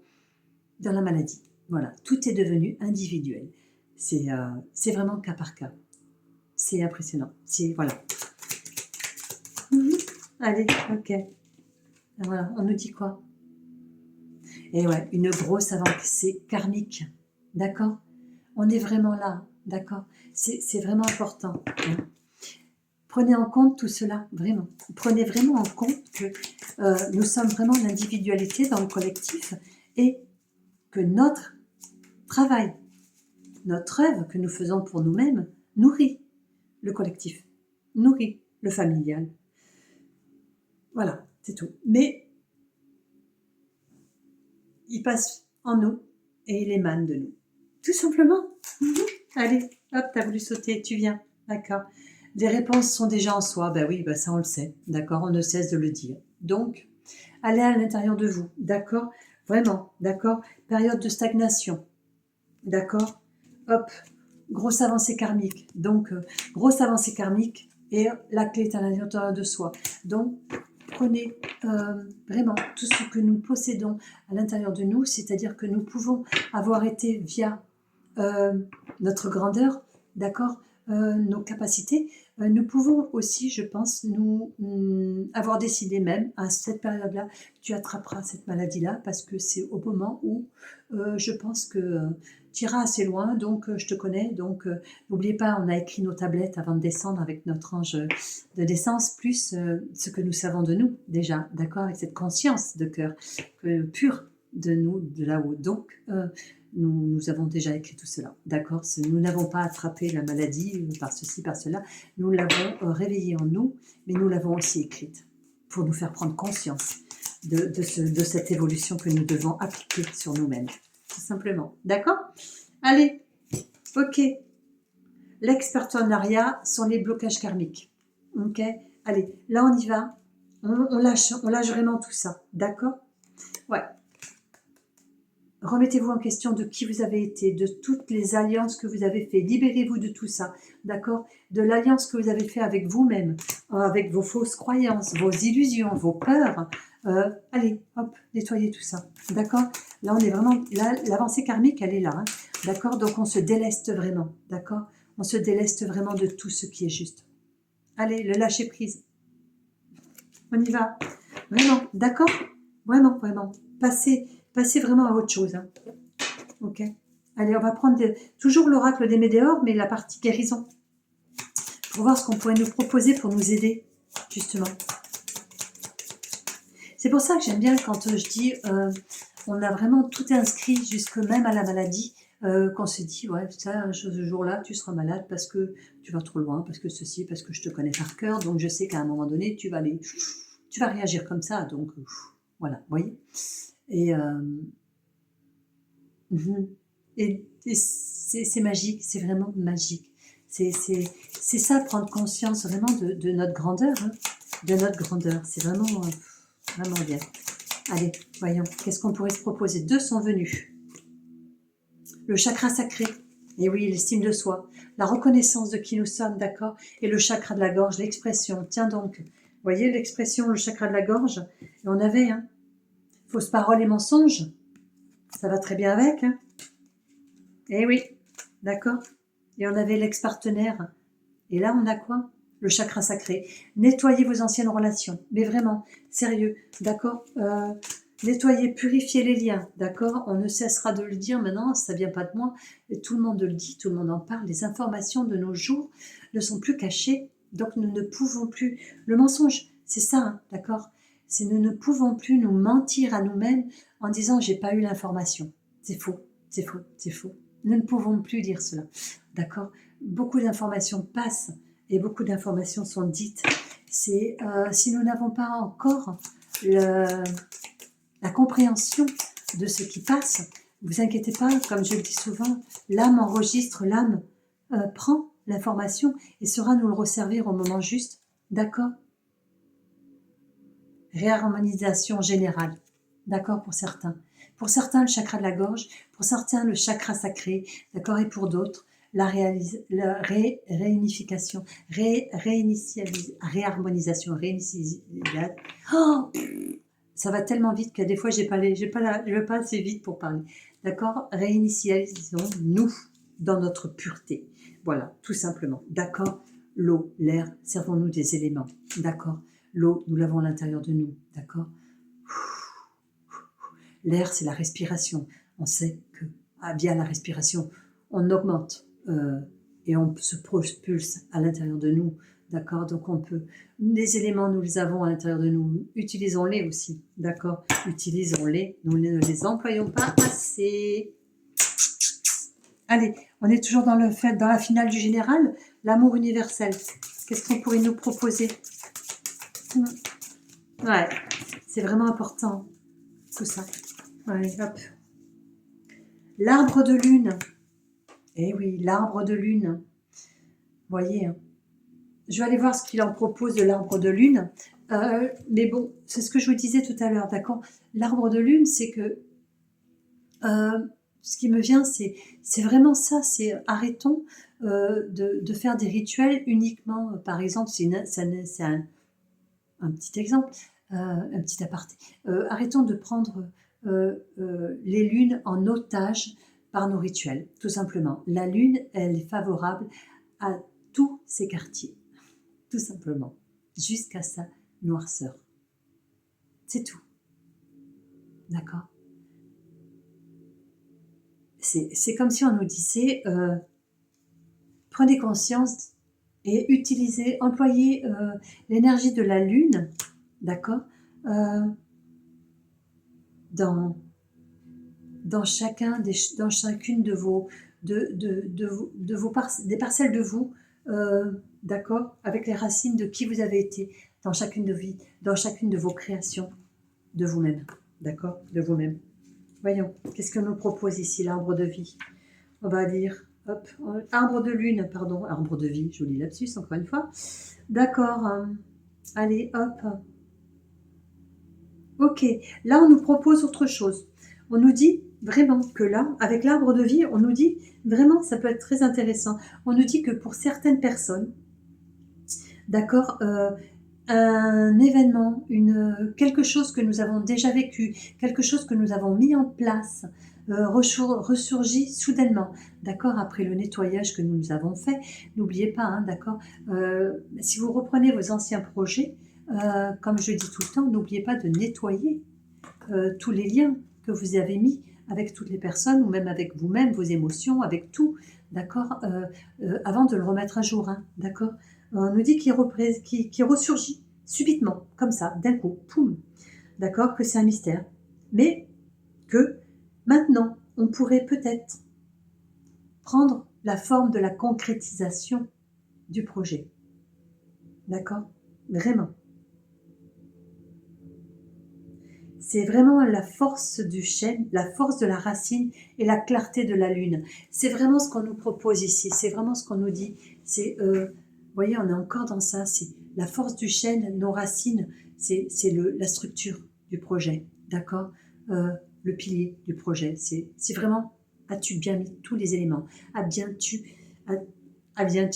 la maladie. Voilà, tout est devenu individuel. C'est vraiment cas par cas. C'est impressionnant. Voilà. Allez, ok. Voilà, on nous dit quoi? Et ouais, une grosse avancée karmique, d'accord? On est vraiment là, d'accord? C'est vraiment important, hein. Prenez en compte tout cela, vraiment. Prenez vraiment en compte que nous sommes vraiment l'individualité dans le collectif et que notre travail, notre œuvre que nous faisons pour nous-mêmes nourrit le collectif, nourrit le familial. Voilà, c'est tout. Mais il passe en nous et il émane de nous. Tout simplement. Allez, hop, t'as voulu sauter, tu viens. D'accord. Les réponses sont déjà en soi. Ben oui, ben ça on le sait. D'accord, on ne cesse de le dire. Donc, allez à l'intérieur de vous. D'accord. Vraiment. D'accord. Période de stagnation. D'accord. Hop, grosse avancée karmique. Donc, grosse avancée karmique et la clé est à l'intérieur de soi. Donc, prenez vraiment tout ce que nous possédons à l'intérieur de nous, c'est-à-dire que nous pouvons avoir été via notre grandeur, d'accord, nos capacités. Nous pouvons aussi, je pense, nous avoir décidé même à cette période-là, tu attraperas cette maladie-là parce que c'est au moment où je pense que tu iras assez loin, donc je te connais, donc n'oubliez pas, on a écrit nos tablettes avant de descendre avec notre ange de naissance, plus ce que nous savons de nous déjà, d'accord, avec cette conscience de cœur pure de nous, de là-haut. Donc, nous avons déjà écrit tout cela, d'accord. Nous n'avons pas attrapé la maladie par ceci, par cela. Nous l'avons réveillée en nous, mais nous l'avons aussi écrite pour nous faire prendre conscience de cette évolution que nous devons appliquer sur nous-mêmes, tout simplement. D'accord. Allez, ok. L'expertonnariat sont les blocages karmiques. Ok. Allez, là on y va. On lâche vraiment tout ça, d'accord. Ouais. Remettez-vous en question de qui vous avez été, de toutes les alliances que vous avez faites. Libérez-vous de tout ça, d'accord? De l'alliance que vous avez fait avec vous-même, avec vos fausses croyances, vos illusions, vos peurs. Allez, hop, nettoyez tout ça, d'accord? Là, on est vraiment... Là, l'avancée karmique, elle est là, hein, d'accord? Donc, on se déleste vraiment, d'accord? On se déleste vraiment de tout ce qui est juste. Allez, le lâcher prise. On y va. Vraiment, d'accord? Vraiment, vraiment. Passez vraiment à autre chose. Hein. Ok. Allez, on va prendre toujours l'oracle des météores, mais la partie guérison. Pour voir ce qu'on pourrait nous proposer pour nous aider, justement. C'est pour ça que j'aime bien quand je dis, on a vraiment tout inscrit, jusque même à la maladie, qu'on se dit, ouais, ça, ce jour-là, tu seras malade parce que tu vas trop loin, parce que ceci, parce que je te connais par cœur, donc je sais qu'à un moment donné, tu vas réagir comme ça, donc voilà, vous voyez. Et c'est magique, c'est vraiment magique. C'est ça, prendre conscience vraiment de notre grandeur, hein, de notre grandeur. C'est vraiment, vraiment bien. Allez, voyons, qu'est-ce qu'on pourrait se proposer? Deux sont venus. Le chakra sacré, et oui, l'estime de soi, la reconnaissance de qui nous sommes, d'accord? Et le chakra de la gorge, l'expression. Tiens donc, vous voyez l'expression, le chakra de la gorge? Et on avait, hein, fausse parole et mensonge. Ça va très bien avec, hein? Eh oui, d'accord. Et on avait l'ex-partenaire. Et là, on a quoi? Le chakra sacré. Nettoyez vos anciennes relations. Mais vraiment, sérieux, d'accord. Nettoyez, purifiez les liens, d'accord. On ne cessera de le dire maintenant, ça vient pas de moi. Et tout le monde le dit, tout le monde en parle. Les informations de nos jours ne sont plus cachées. Donc, nous ne pouvons plus... Le mensonge, c'est ça, hein, d'accord. C'est nous ne pouvons plus nous mentir à nous-mêmes en disant « j'ai pas eu l'information ». C'est faux, c'est faux, c'est faux. Nous ne pouvons plus dire cela, d'accord. Beaucoup d'informations passent et beaucoup d'informations sont dites. C'est si nous n'avons pas encore la compréhension de ce qui passe, vous inquiétez pas, comme je le dis souvent, l'âme enregistre, l'âme prend l'information et saura nous le resservir au moment juste, d'accord. Réharmonisation générale, d'accord, pour certains. Pour certains, le chakra de la gorge, pour certains, le chakra sacré, d'accord, et pour d'autres, la réunification, réharmonisation, oh, ça va tellement vite que des fois, je vais pas assez vite pour parler, d'accord. Réinitialisons-nous dans notre pureté, voilà, tout simplement, d'accord. L'eau, l'air, servons-nous des éléments, d'accord. L'eau, nous l'avons à l'intérieur de nous, d'accord. L'air, c'est la respiration. On sait que via la respiration, on augmente et on se propulse à l'intérieur de nous. D'accord? Donc on peut, les éléments, nous les avons à l'intérieur de nous. Utilisons-les aussi. D'accord? Utilisons-les. Nous ne les employons pas assez. Allez, on est toujours dans la finale du général. L'amour universel. Qu'est-ce qu'on pourrait nous proposer? Ouais, c'est vraiment important. Tout ça. Allez, hop. L'arbre de lune. Eh oui, l'arbre de lune. Vous voyez, hein. Je vais aller voir ce qu'il en propose de l'arbre de lune. Mais bon, c'est ce que je vous disais tout à l'heure, d'accord? L'arbre de lune, c'est que ce qui me vient, c'est vraiment ça. C'est arrêtons de faire des rituels uniquement. Par exemple, c'est un petit exemple, un petit aparté. Arrêtons de prendre les lunes en otage par nos rituels, tout simplement. La lune, elle est favorable à tous ces quartiers. Tout simplement, jusqu'à sa noirceur. C'est tout. D'accord? C'est comme si on nous disait, prenez conscience et utilisez, employez l'énergie de la lune, d'accord, dans chacune de vos, des parcelles de vous, d'accord, avec les racines de qui vous avez été dans chacune de vos créations de vous-même, d'accord, de vous-même. Voyons, qu'est-ce que nous propose ici l'arbre de vie? On va dire, hop, arbre de lune, pardon, arbre de vie, joli lapsus encore une fois. D'accord, allez, hop. Ok, là on nous propose autre chose. On nous dit vraiment que là, avec l'arbre de vie, on nous dit vraiment, ça peut être très intéressant. On nous dit que pour certaines personnes, d'accord, un événement, quelque chose que nous avons déjà vécu, quelque chose que nous avons mis en place, ressurgit soudainement, d'accord, après le nettoyage que nous avons fait. N'oubliez pas, hein, d'accord, si vous reprenez vos anciens projets, comme je dis tout le temps, n'oubliez pas de nettoyer tous les liens que vous avez mis avec toutes les personnes ou même avec vous-même, vos émotions, avec tout, d'accord, avant de le remettre à jour, hein, d'accord. On nous dit qu'il ressurgit subitement, comme ça, d'un coup, poum, d'accord, que c'est un mystère, mais que maintenant, on pourrait peut-être prendre la forme de la concrétisation du projet, d'accord, vraiment. C'est vraiment la force du chêne, la force de la racine et la clarté de la lune. C'est vraiment ce qu'on nous propose ici, c'est vraiment ce qu'on nous dit. C'est, vous voyez, on est encore dans ça, c'est la force du chêne, nos racines, c'est la structure du projet, d'accord, le pilier du projet. C'est vraiment, as-tu bien mis tous les éléments? As-tu bien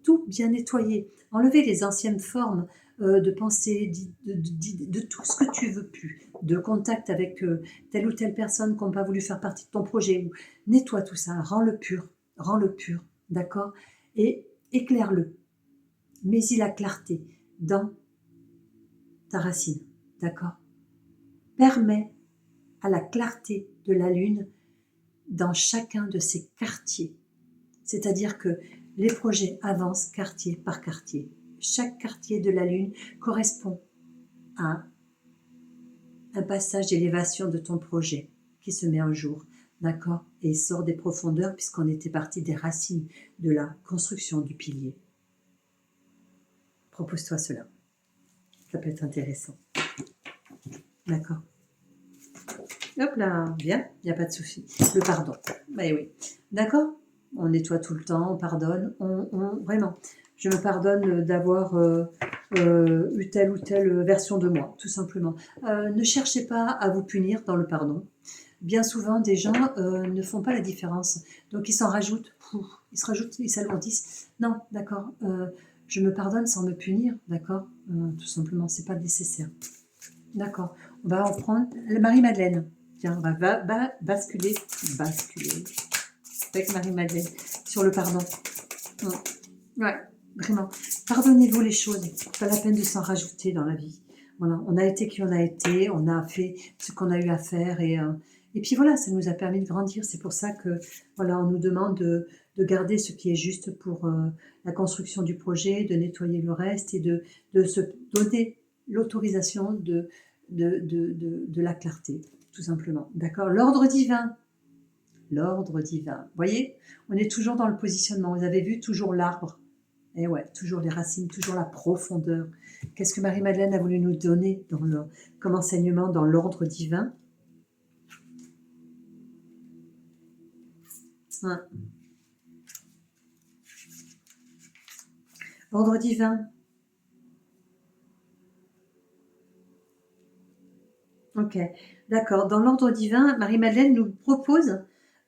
tout bien nettoyé? Enlever les anciennes formes de pensée, de tout ce que tu veux plus, de contact avec telle ou telle personne qui n'a pas voulu faire partie de ton projet. Nettoie tout ça, rends-le pur, d'accord, et éclaire-le. Mets-y la clarté dans ta racine, d'accord. Permets à la clarté de la lune dans chacun de ces quartiers. C'est-à-dire que les projets avancent quartier par quartier. Chaque quartier de la lune correspond à un passage d'élévation de ton projet qui se met en jour, d'accord, et sort des profondeurs puisqu'on était parti des racines de la construction du pilier. Propose-toi cela. Ça peut être intéressant. D'accord. Hop là, bien, il n'y a pas de souci. Le pardon. Ben oui. D'accord. On nettoie tout le temps, on pardonne. Vraiment, je me pardonne d'avoir eu telle ou telle version de moi, tout simplement. Ne cherchez pas à vous punir dans le pardon. Bien souvent, des gens ne font pas la différence. Donc, ils s'en rajoutent. Ils s'alourdissent. Non, d'accord. Je me pardonne sans me punir, d'accord. Tout simplement, c'est pas nécessaire. D'accord. On va en prendre Marie-Madeleine. Tiens, on va basculer avec Marie-Madeleine sur le pardon. Ouais, vraiment. Pardonnez-vous les choses. Pas la peine de s'en rajouter dans la vie. Voilà, on a été qui on a été, on a fait ce qu'on a eu à faire et puis voilà, ça nous a permis de grandir. C'est pour ça que voilà, on nous demande de garder ce qui est juste pour la construction du projet, de nettoyer le reste et de se donner l'autorisation de la clarté, tout simplement. D'accord? L'ordre divin. L'ordre divin. Vous voyez, on est toujours dans le positionnement. Vous avez vu, toujours l'arbre. Et ouais, toujours les racines, toujours la profondeur. Qu'est-ce que Marie-Madeleine a voulu nous donner comme enseignement dans l'ordre divin? Hein. Ordre divin. Ok, d'accord. Dans l'ordre divin, Marie-Madeleine nous propose,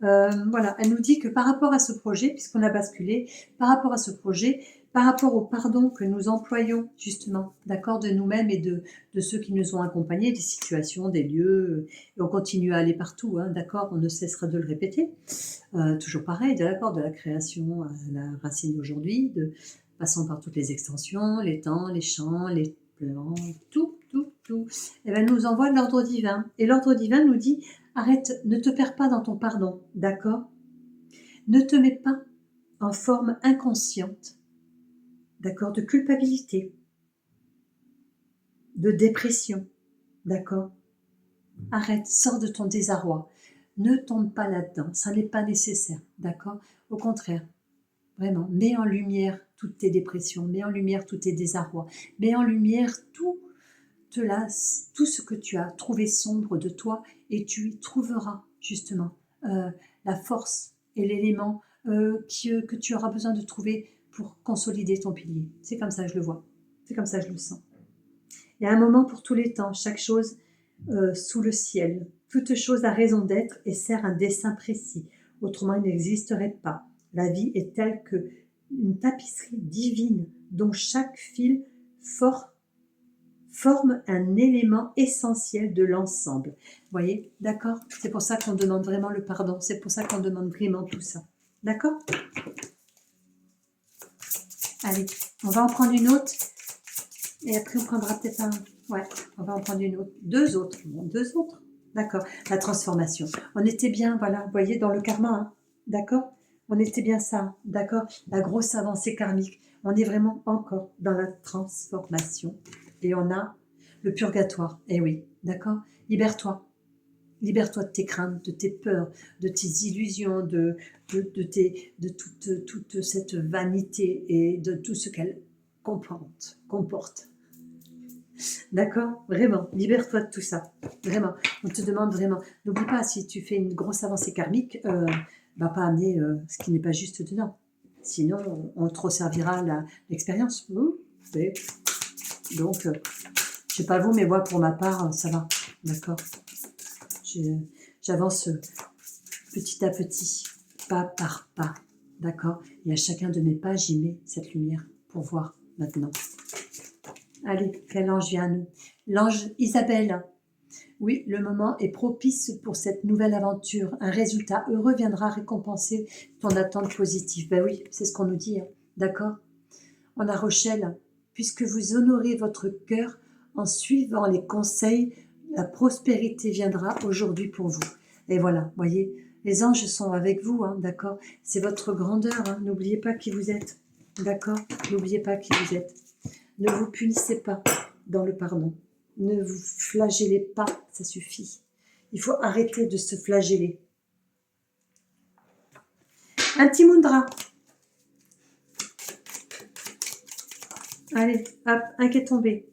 voilà, elle nous dit que par rapport à ce projet, puisqu'on a basculé, par rapport à ce projet, par rapport au pardon que nous employons justement, d'accord, de nous-mêmes et de ceux qui nous ont accompagnés, des situations, des lieux, et on continue à aller partout, hein, d'accord, on ne cessera de le répéter, toujours pareil, d'accord, de la création à la racine d'aujourd'hui, passant par toutes les extensions, les temps, les champs, les plans, tout, et ben, nous envoie l'ordre divin. Et l'ordre divin nous dit, arrête, ne te perds pas dans ton pardon, d'accord? Ne te mets pas en forme inconsciente, d'accord, de culpabilité, de dépression, d'accord? Arrête, sors de ton désarroi. Ne tombe pas là-dedans, ça n'est pas nécessaire, d'accord? Au contraire, vraiment, mets en lumière toutes tes dépressions, mets en lumière tous tes désarrois, mets en lumière tout ce que tu as trouvé sombre de toi et tu y trouveras justement la force et l'élément que tu auras besoin de trouver pour consolider ton pilier. C'est comme ça que je le vois, c'est comme ça que je le sens. Il y a un moment pour tous les temps, chaque chose sous le ciel. Toute chose a raison d'être et sert un dessein précis. Autrement, il n'existerait pas. La vie est telle que une tapisserie divine dont chaque fil forme un élément essentiel de l'ensemble. Vous voyez, d'accord? C'est pour ça qu'on demande vraiment le pardon. C'est pour ça qu'on demande vraiment tout ça. D'accord? Allez, on va en prendre une autre. Et après, on prendra peut-être un... Ouais, on va en prendre une autre. Deux autres. Bon, deux autres. D'accord. La transformation. On était bien, voilà, vous voyez, dans le karma. Hein. D'accord? On était bien ça. D'accord? La grosse avancée karmique. On est vraiment encore dans la transformation. Et on a le purgatoire. Eh oui, d'accord? Libère-toi. Libère-toi de tes craintes, de tes peurs, de tes illusions, de toute cette vanité et de tout ce qu'elle comporte. D'accord? Vraiment, libère-toi de tout ça. Vraiment, on te demande vraiment. N'oublie pas, si tu fais une grosse avancée karmique, va pas amener ce qui n'est pas juste dedans. Sinon, on te resservira l'expérience. Donc, je sais pas vous, mais moi, pour ma part, ça va. D'accord? J'avance petit à petit, pas par pas. D'accord? Et à chacun de mes pas, j'y mets cette lumière pour voir maintenant. Allez, quel ange vient à nous? L'ange Isabelle. Oui, le moment est propice pour cette nouvelle aventure. Un résultat heureux viendra récompenser ton attente positive. Ben oui, c'est ce qu'on nous dit. Hein. D'accord? En La Rochelle, puisque vous honorez votre cœur en suivant les conseils, la prospérité viendra aujourd'hui pour vous. Et voilà, voyez, les anges sont avec vous, hein, d'accord? C'est votre grandeur, hein, n'oubliez pas qui vous êtes, d'accord? N'oubliez pas qui vous êtes. Ne vous punissez pas dans le pardon. Ne vous flagellez pas, ça suffit. Il faut arrêter de se flageller. Un petit mudra. Allez, hop, un qui est tombé.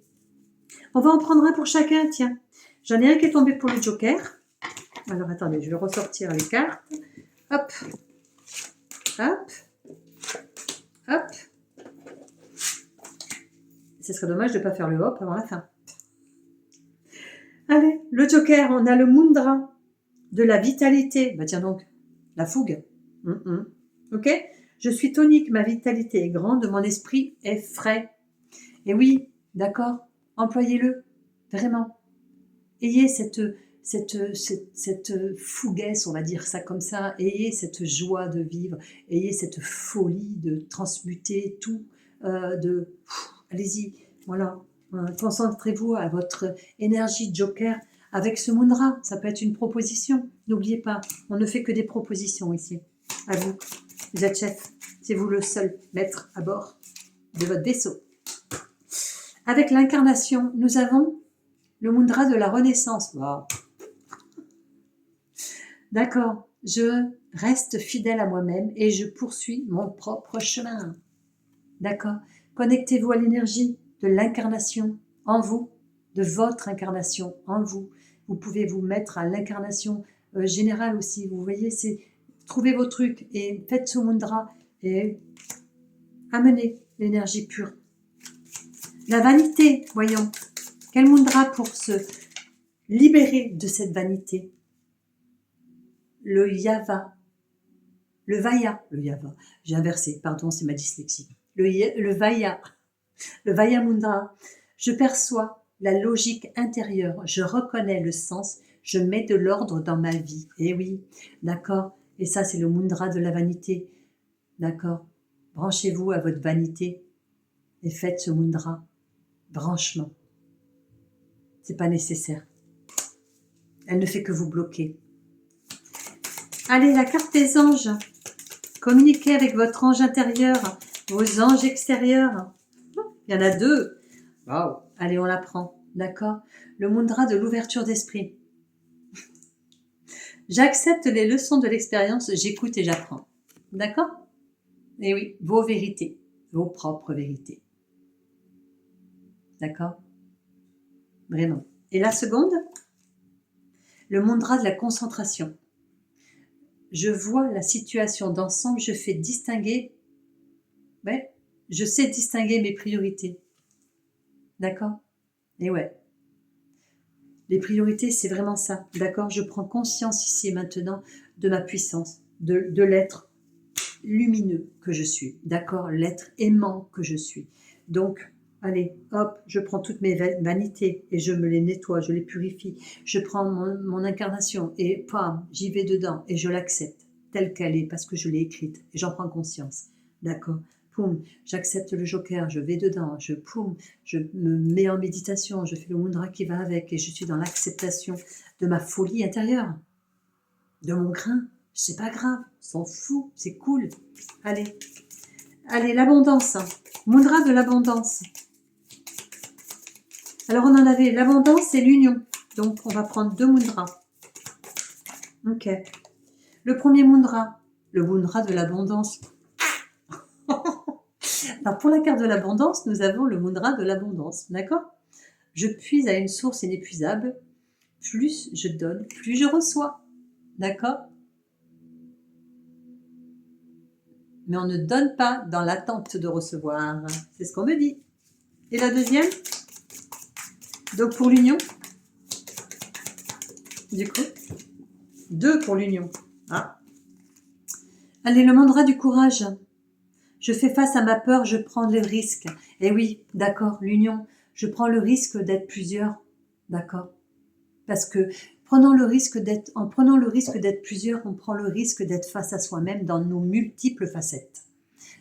On va en prendre un pour chacun, tiens. J'en ai un qui est tombé pour le joker. Alors, attendez, je vais ressortir les cartes. Hop, hop, hop. Ce serait dommage de ne pas faire le hop avant la fin. Allez, le joker, on a le mudra de la vitalité. Bah tiens donc, la fougue. Ok? Je suis tonique, ma vitalité est grande, mon esprit est frais. Et oui, d'accord, employez-le, vraiment. Ayez cette fouguesse, on va dire ça comme ça, ayez cette joie de vivre, ayez cette folie de transmuter tout, allez-y, voilà. Concentrez-vous à votre énergie joker avec ce mudra. Ça peut être une proposition. N'oubliez pas, on ne fait que des propositions ici. À vous. Vous êtes chef. C'est vous le seul maître à bord de votre vaisseau. Avec l'incarnation, nous avons le mudra de la renaissance. Wow. D'accord. Je reste fidèle à moi-même et je poursuis mon propre chemin. D'accord. Connectez-vous à l'énergie de l'incarnation en vous, de votre incarnation en vous. Vous pouvez vous mettre à l'incarnation générale aussi. Vous voyez, c'est trouvez vos trucs et faites ce mudra et amenez l'énergie pure. La vanité, voyons. Quel mudra pour se libérer de cette vanité? Le yava. Le vaya. Le yava. J'ai inversé, pardon, c'est ma dyslexie. Le vaya. Le vaya mudra. Je perçois la logique intérieure. Je reconnais le sens. Je mets de l'ordre dans ma vie. Eh oui, d'accord. Et ça, c'est le mudra de la vanité. D'accord. Branchez-vous à votre vanité et faites ce mudra. Branchement. C'est pas nécessaire. Elle ne fait que vous bloquer. Allez, la carte des anges. Communiquez avec votre ange intérieur, vos anges extérieurs. Il y en a deux. Wow. Allez, on la prend. D'accord? Le mudra de l'ouverture d'esprit. J'accepte les leçons de l'expérience, j'écoute et j'apprends. D'accord? Et oui, vos vérités, vos propres vérités. D'accord? Vraiment. Et la seconde, le mudra de la concentration. Je vois la situation d'ensemble, je fais distinguer, ouais, je sais distinguer mes priorités. D'accord? Et ouais. Les priorités, c'est vraiment ça. D'accord? Je prends conscience ici et maintenant de ma puissance, de l'être lumineux que je suis. D'accord? L'être aimant que je suis. Donc, allez, hop, je prends toutes mes vanités et je me les nettoie, je les purifie. Je prends mon incarnation et pam, j'y vais dedans et je l'accepte telle qu'elle est parce que je l'ai écrite et j'en prends conscience. D'accord? Poum, j'accepte le joker, je vais dedans, je me mets en méditation, je fais le mudra qui va avec et je suis dans l'acceptation de ma folie intérieure, de mon grain. C'est pas grave, on s'en fout, c'est cool. Allez, allez, l'abondance, mudra de l'abondance. Alors on en avait l'abondance et l'union, donc on va prendre deux mudras. Ok. Le premier mudra, le mudra de l'abondance. Alors pour la carte de l'abondance, nous avons le mudra de l'abondance, d'accord? Je puise à une source inépuisable. Plus je donne, plus je reçois, d'accord? Mais on ne donne pas dans l'attente de recevoir. C'est ce qu'on me dit. Et la deuxième? Donc pour l'union, du coup, 2 pour l'union. Ah. Allez, le mudra du courage. Je fais face à ma peur, je prends le risque. Et oui, d'accord, l'union, je prends le risque d'être plusieurs, d'accord? Parce que en prenant le risque d'être plusieurs, on prend le risque d'être face à soi-même dans nos multiples facettes.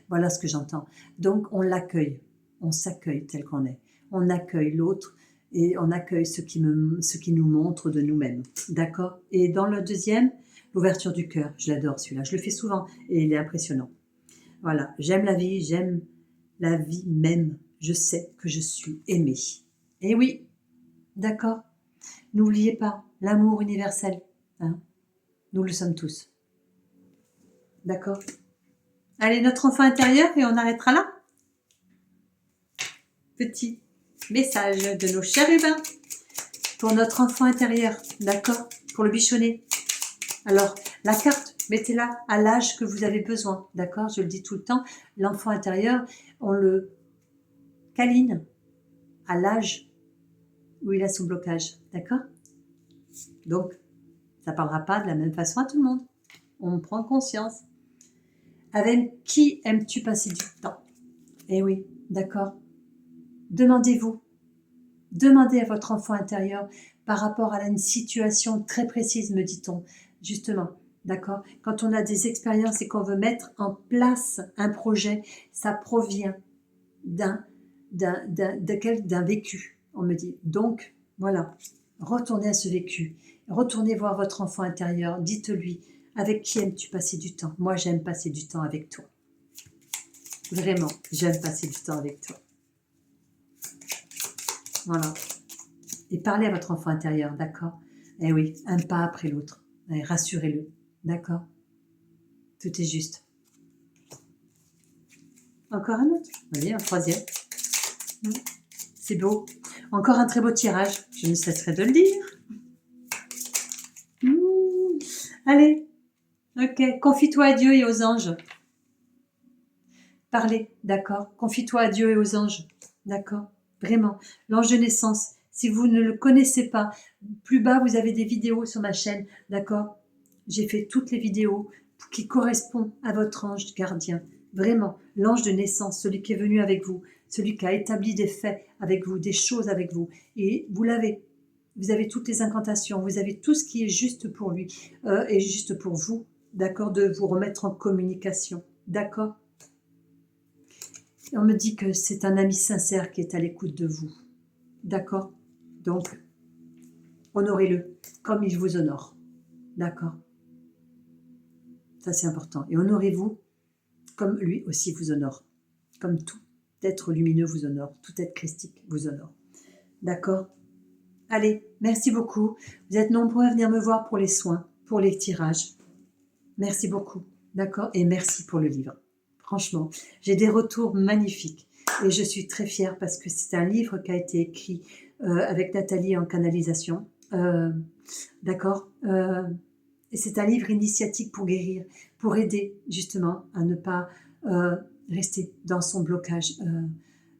Voilà ce que j'entends. Donc on l'accueille, on s'accueille tel qu'on est. On accueille l'autre et on accueille ce qui nous montre de nous-mêmes. D'accord? Et dans le deuxième, l'ouverture du cœur. Je l'adore celui-là, je le fais souvent et il est impressionnant. Voilà, j'aime la vie même. Je sais que je suis aimée. Et oui, d'accord. N'oubliez pas l'amour universel. Hein, nous le sommes tous. D'accord? Allez, notre enfant intérieur et on arrêtera là. Petit message de nos chers humains pour notre enfant intérieur. D'accord? Pour le bichonnet. Alors, la carte, mettez-la à l'âge que vous avez besoin. D'accord? Je le dis tout le temps. L'enfant intérieur, on le câline à l'âge où il a son blocage. D'accord? Donc, ça ne parlera pas de la même façon à tout le monde. On prend conscience. Avec qui aimes-tu passer du temps? Eh oui, d'accord. Demandez-vous. Demandez à votre enfant intérieur par rapport à une situation très précise, me dit-on. Justement, d'accord? Quand on a des expériences et qu'on veut mettre en place un projet, ça provient d'un vécu, on me dit. Donc, voilà, retournez à ce vécu, retournez voir votre enfant intérieur, dites-lui, avec qui aimes-tu passer du temps? Moi, j'aime passer du temps avec toi. Vraiment, j'aime passer du temps avec toi. Voilà. Et parlez à votre enfant intérieur, d'accord? Eh oui, un pas après l'autre. Eh, rassurez-le, d'accord? Tout est juste. Encore un autre? Allez, un troisième. C'est beau. Encore un très beau tirage. Je ne cesserai de le dire. Allez, ok. Confie-toi à Dieu et aux anges. Parlez, d'accord? Confie-toi à Dieu et aux anges, d'accord? Vraiment. L'ange de naissance, si vous ne le connaissez pas, plus bas, vous avez des vidéos sur ma chaîne, d'accord? J'ai fait toutes les vidéos qui correspondent à votre ange gardien. Vraiment, l'ange de naissance, celui qui est venu avec vous, celui qui a établi des faits avec vous, des choses avec vous. Et vous l'avez. Vous avez toutes les incantations, vous avez tout ce qui est juste pour lui et juste pour vous, d'accord? De vous remettre en communication, d'accord? Et on me dit que c'est un ami sincère qui est à l'écoute de vous. D'accord? Donc, honorez-le comme il vous honore. D'accord? Ça, c'est important. Et honorez-vous comme lui aussi vous honore. Comme tout être lumineux vous honore. Tout être christique vous honore. D'accord? Allez, merci beaucoup. Vous êtes nombreux à venir me voir pour les soins, pour les tirages. Merci beaucoup. D'accord? Et merci pour le livre. Franchement, j'ai des retours magnifiques. Et je suis très fière parce que c'est un livre qui a été écrit avec Nathalie en canalisation. D'accord? Et c'est un livre initiatique pour guérir, pour aider justement à ne pas rester dans son blocage.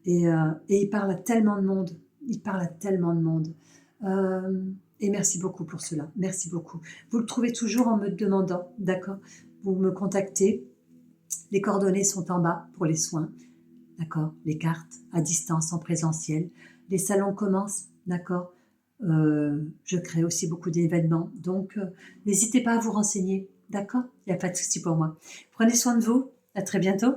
Et il parle à tellement de monde. Il parle à tellement de monde. Et merci beaucoup pour cela. Merci beaucoup. Vous le trouvez toujours en me demandant, d'accord? Vous me contactez. Les coordonnées sont en bas pour les soins. D'accord? Les cartes à distance, en présentiel. Les salons commencent, d'accord? Je crée aussi beaucoup d'événements. Donc, n'hésitez pas à vous renseigner. D'accord? Il n'y a pas de souci pour moi. Prenez soin de vous. À très bientôt.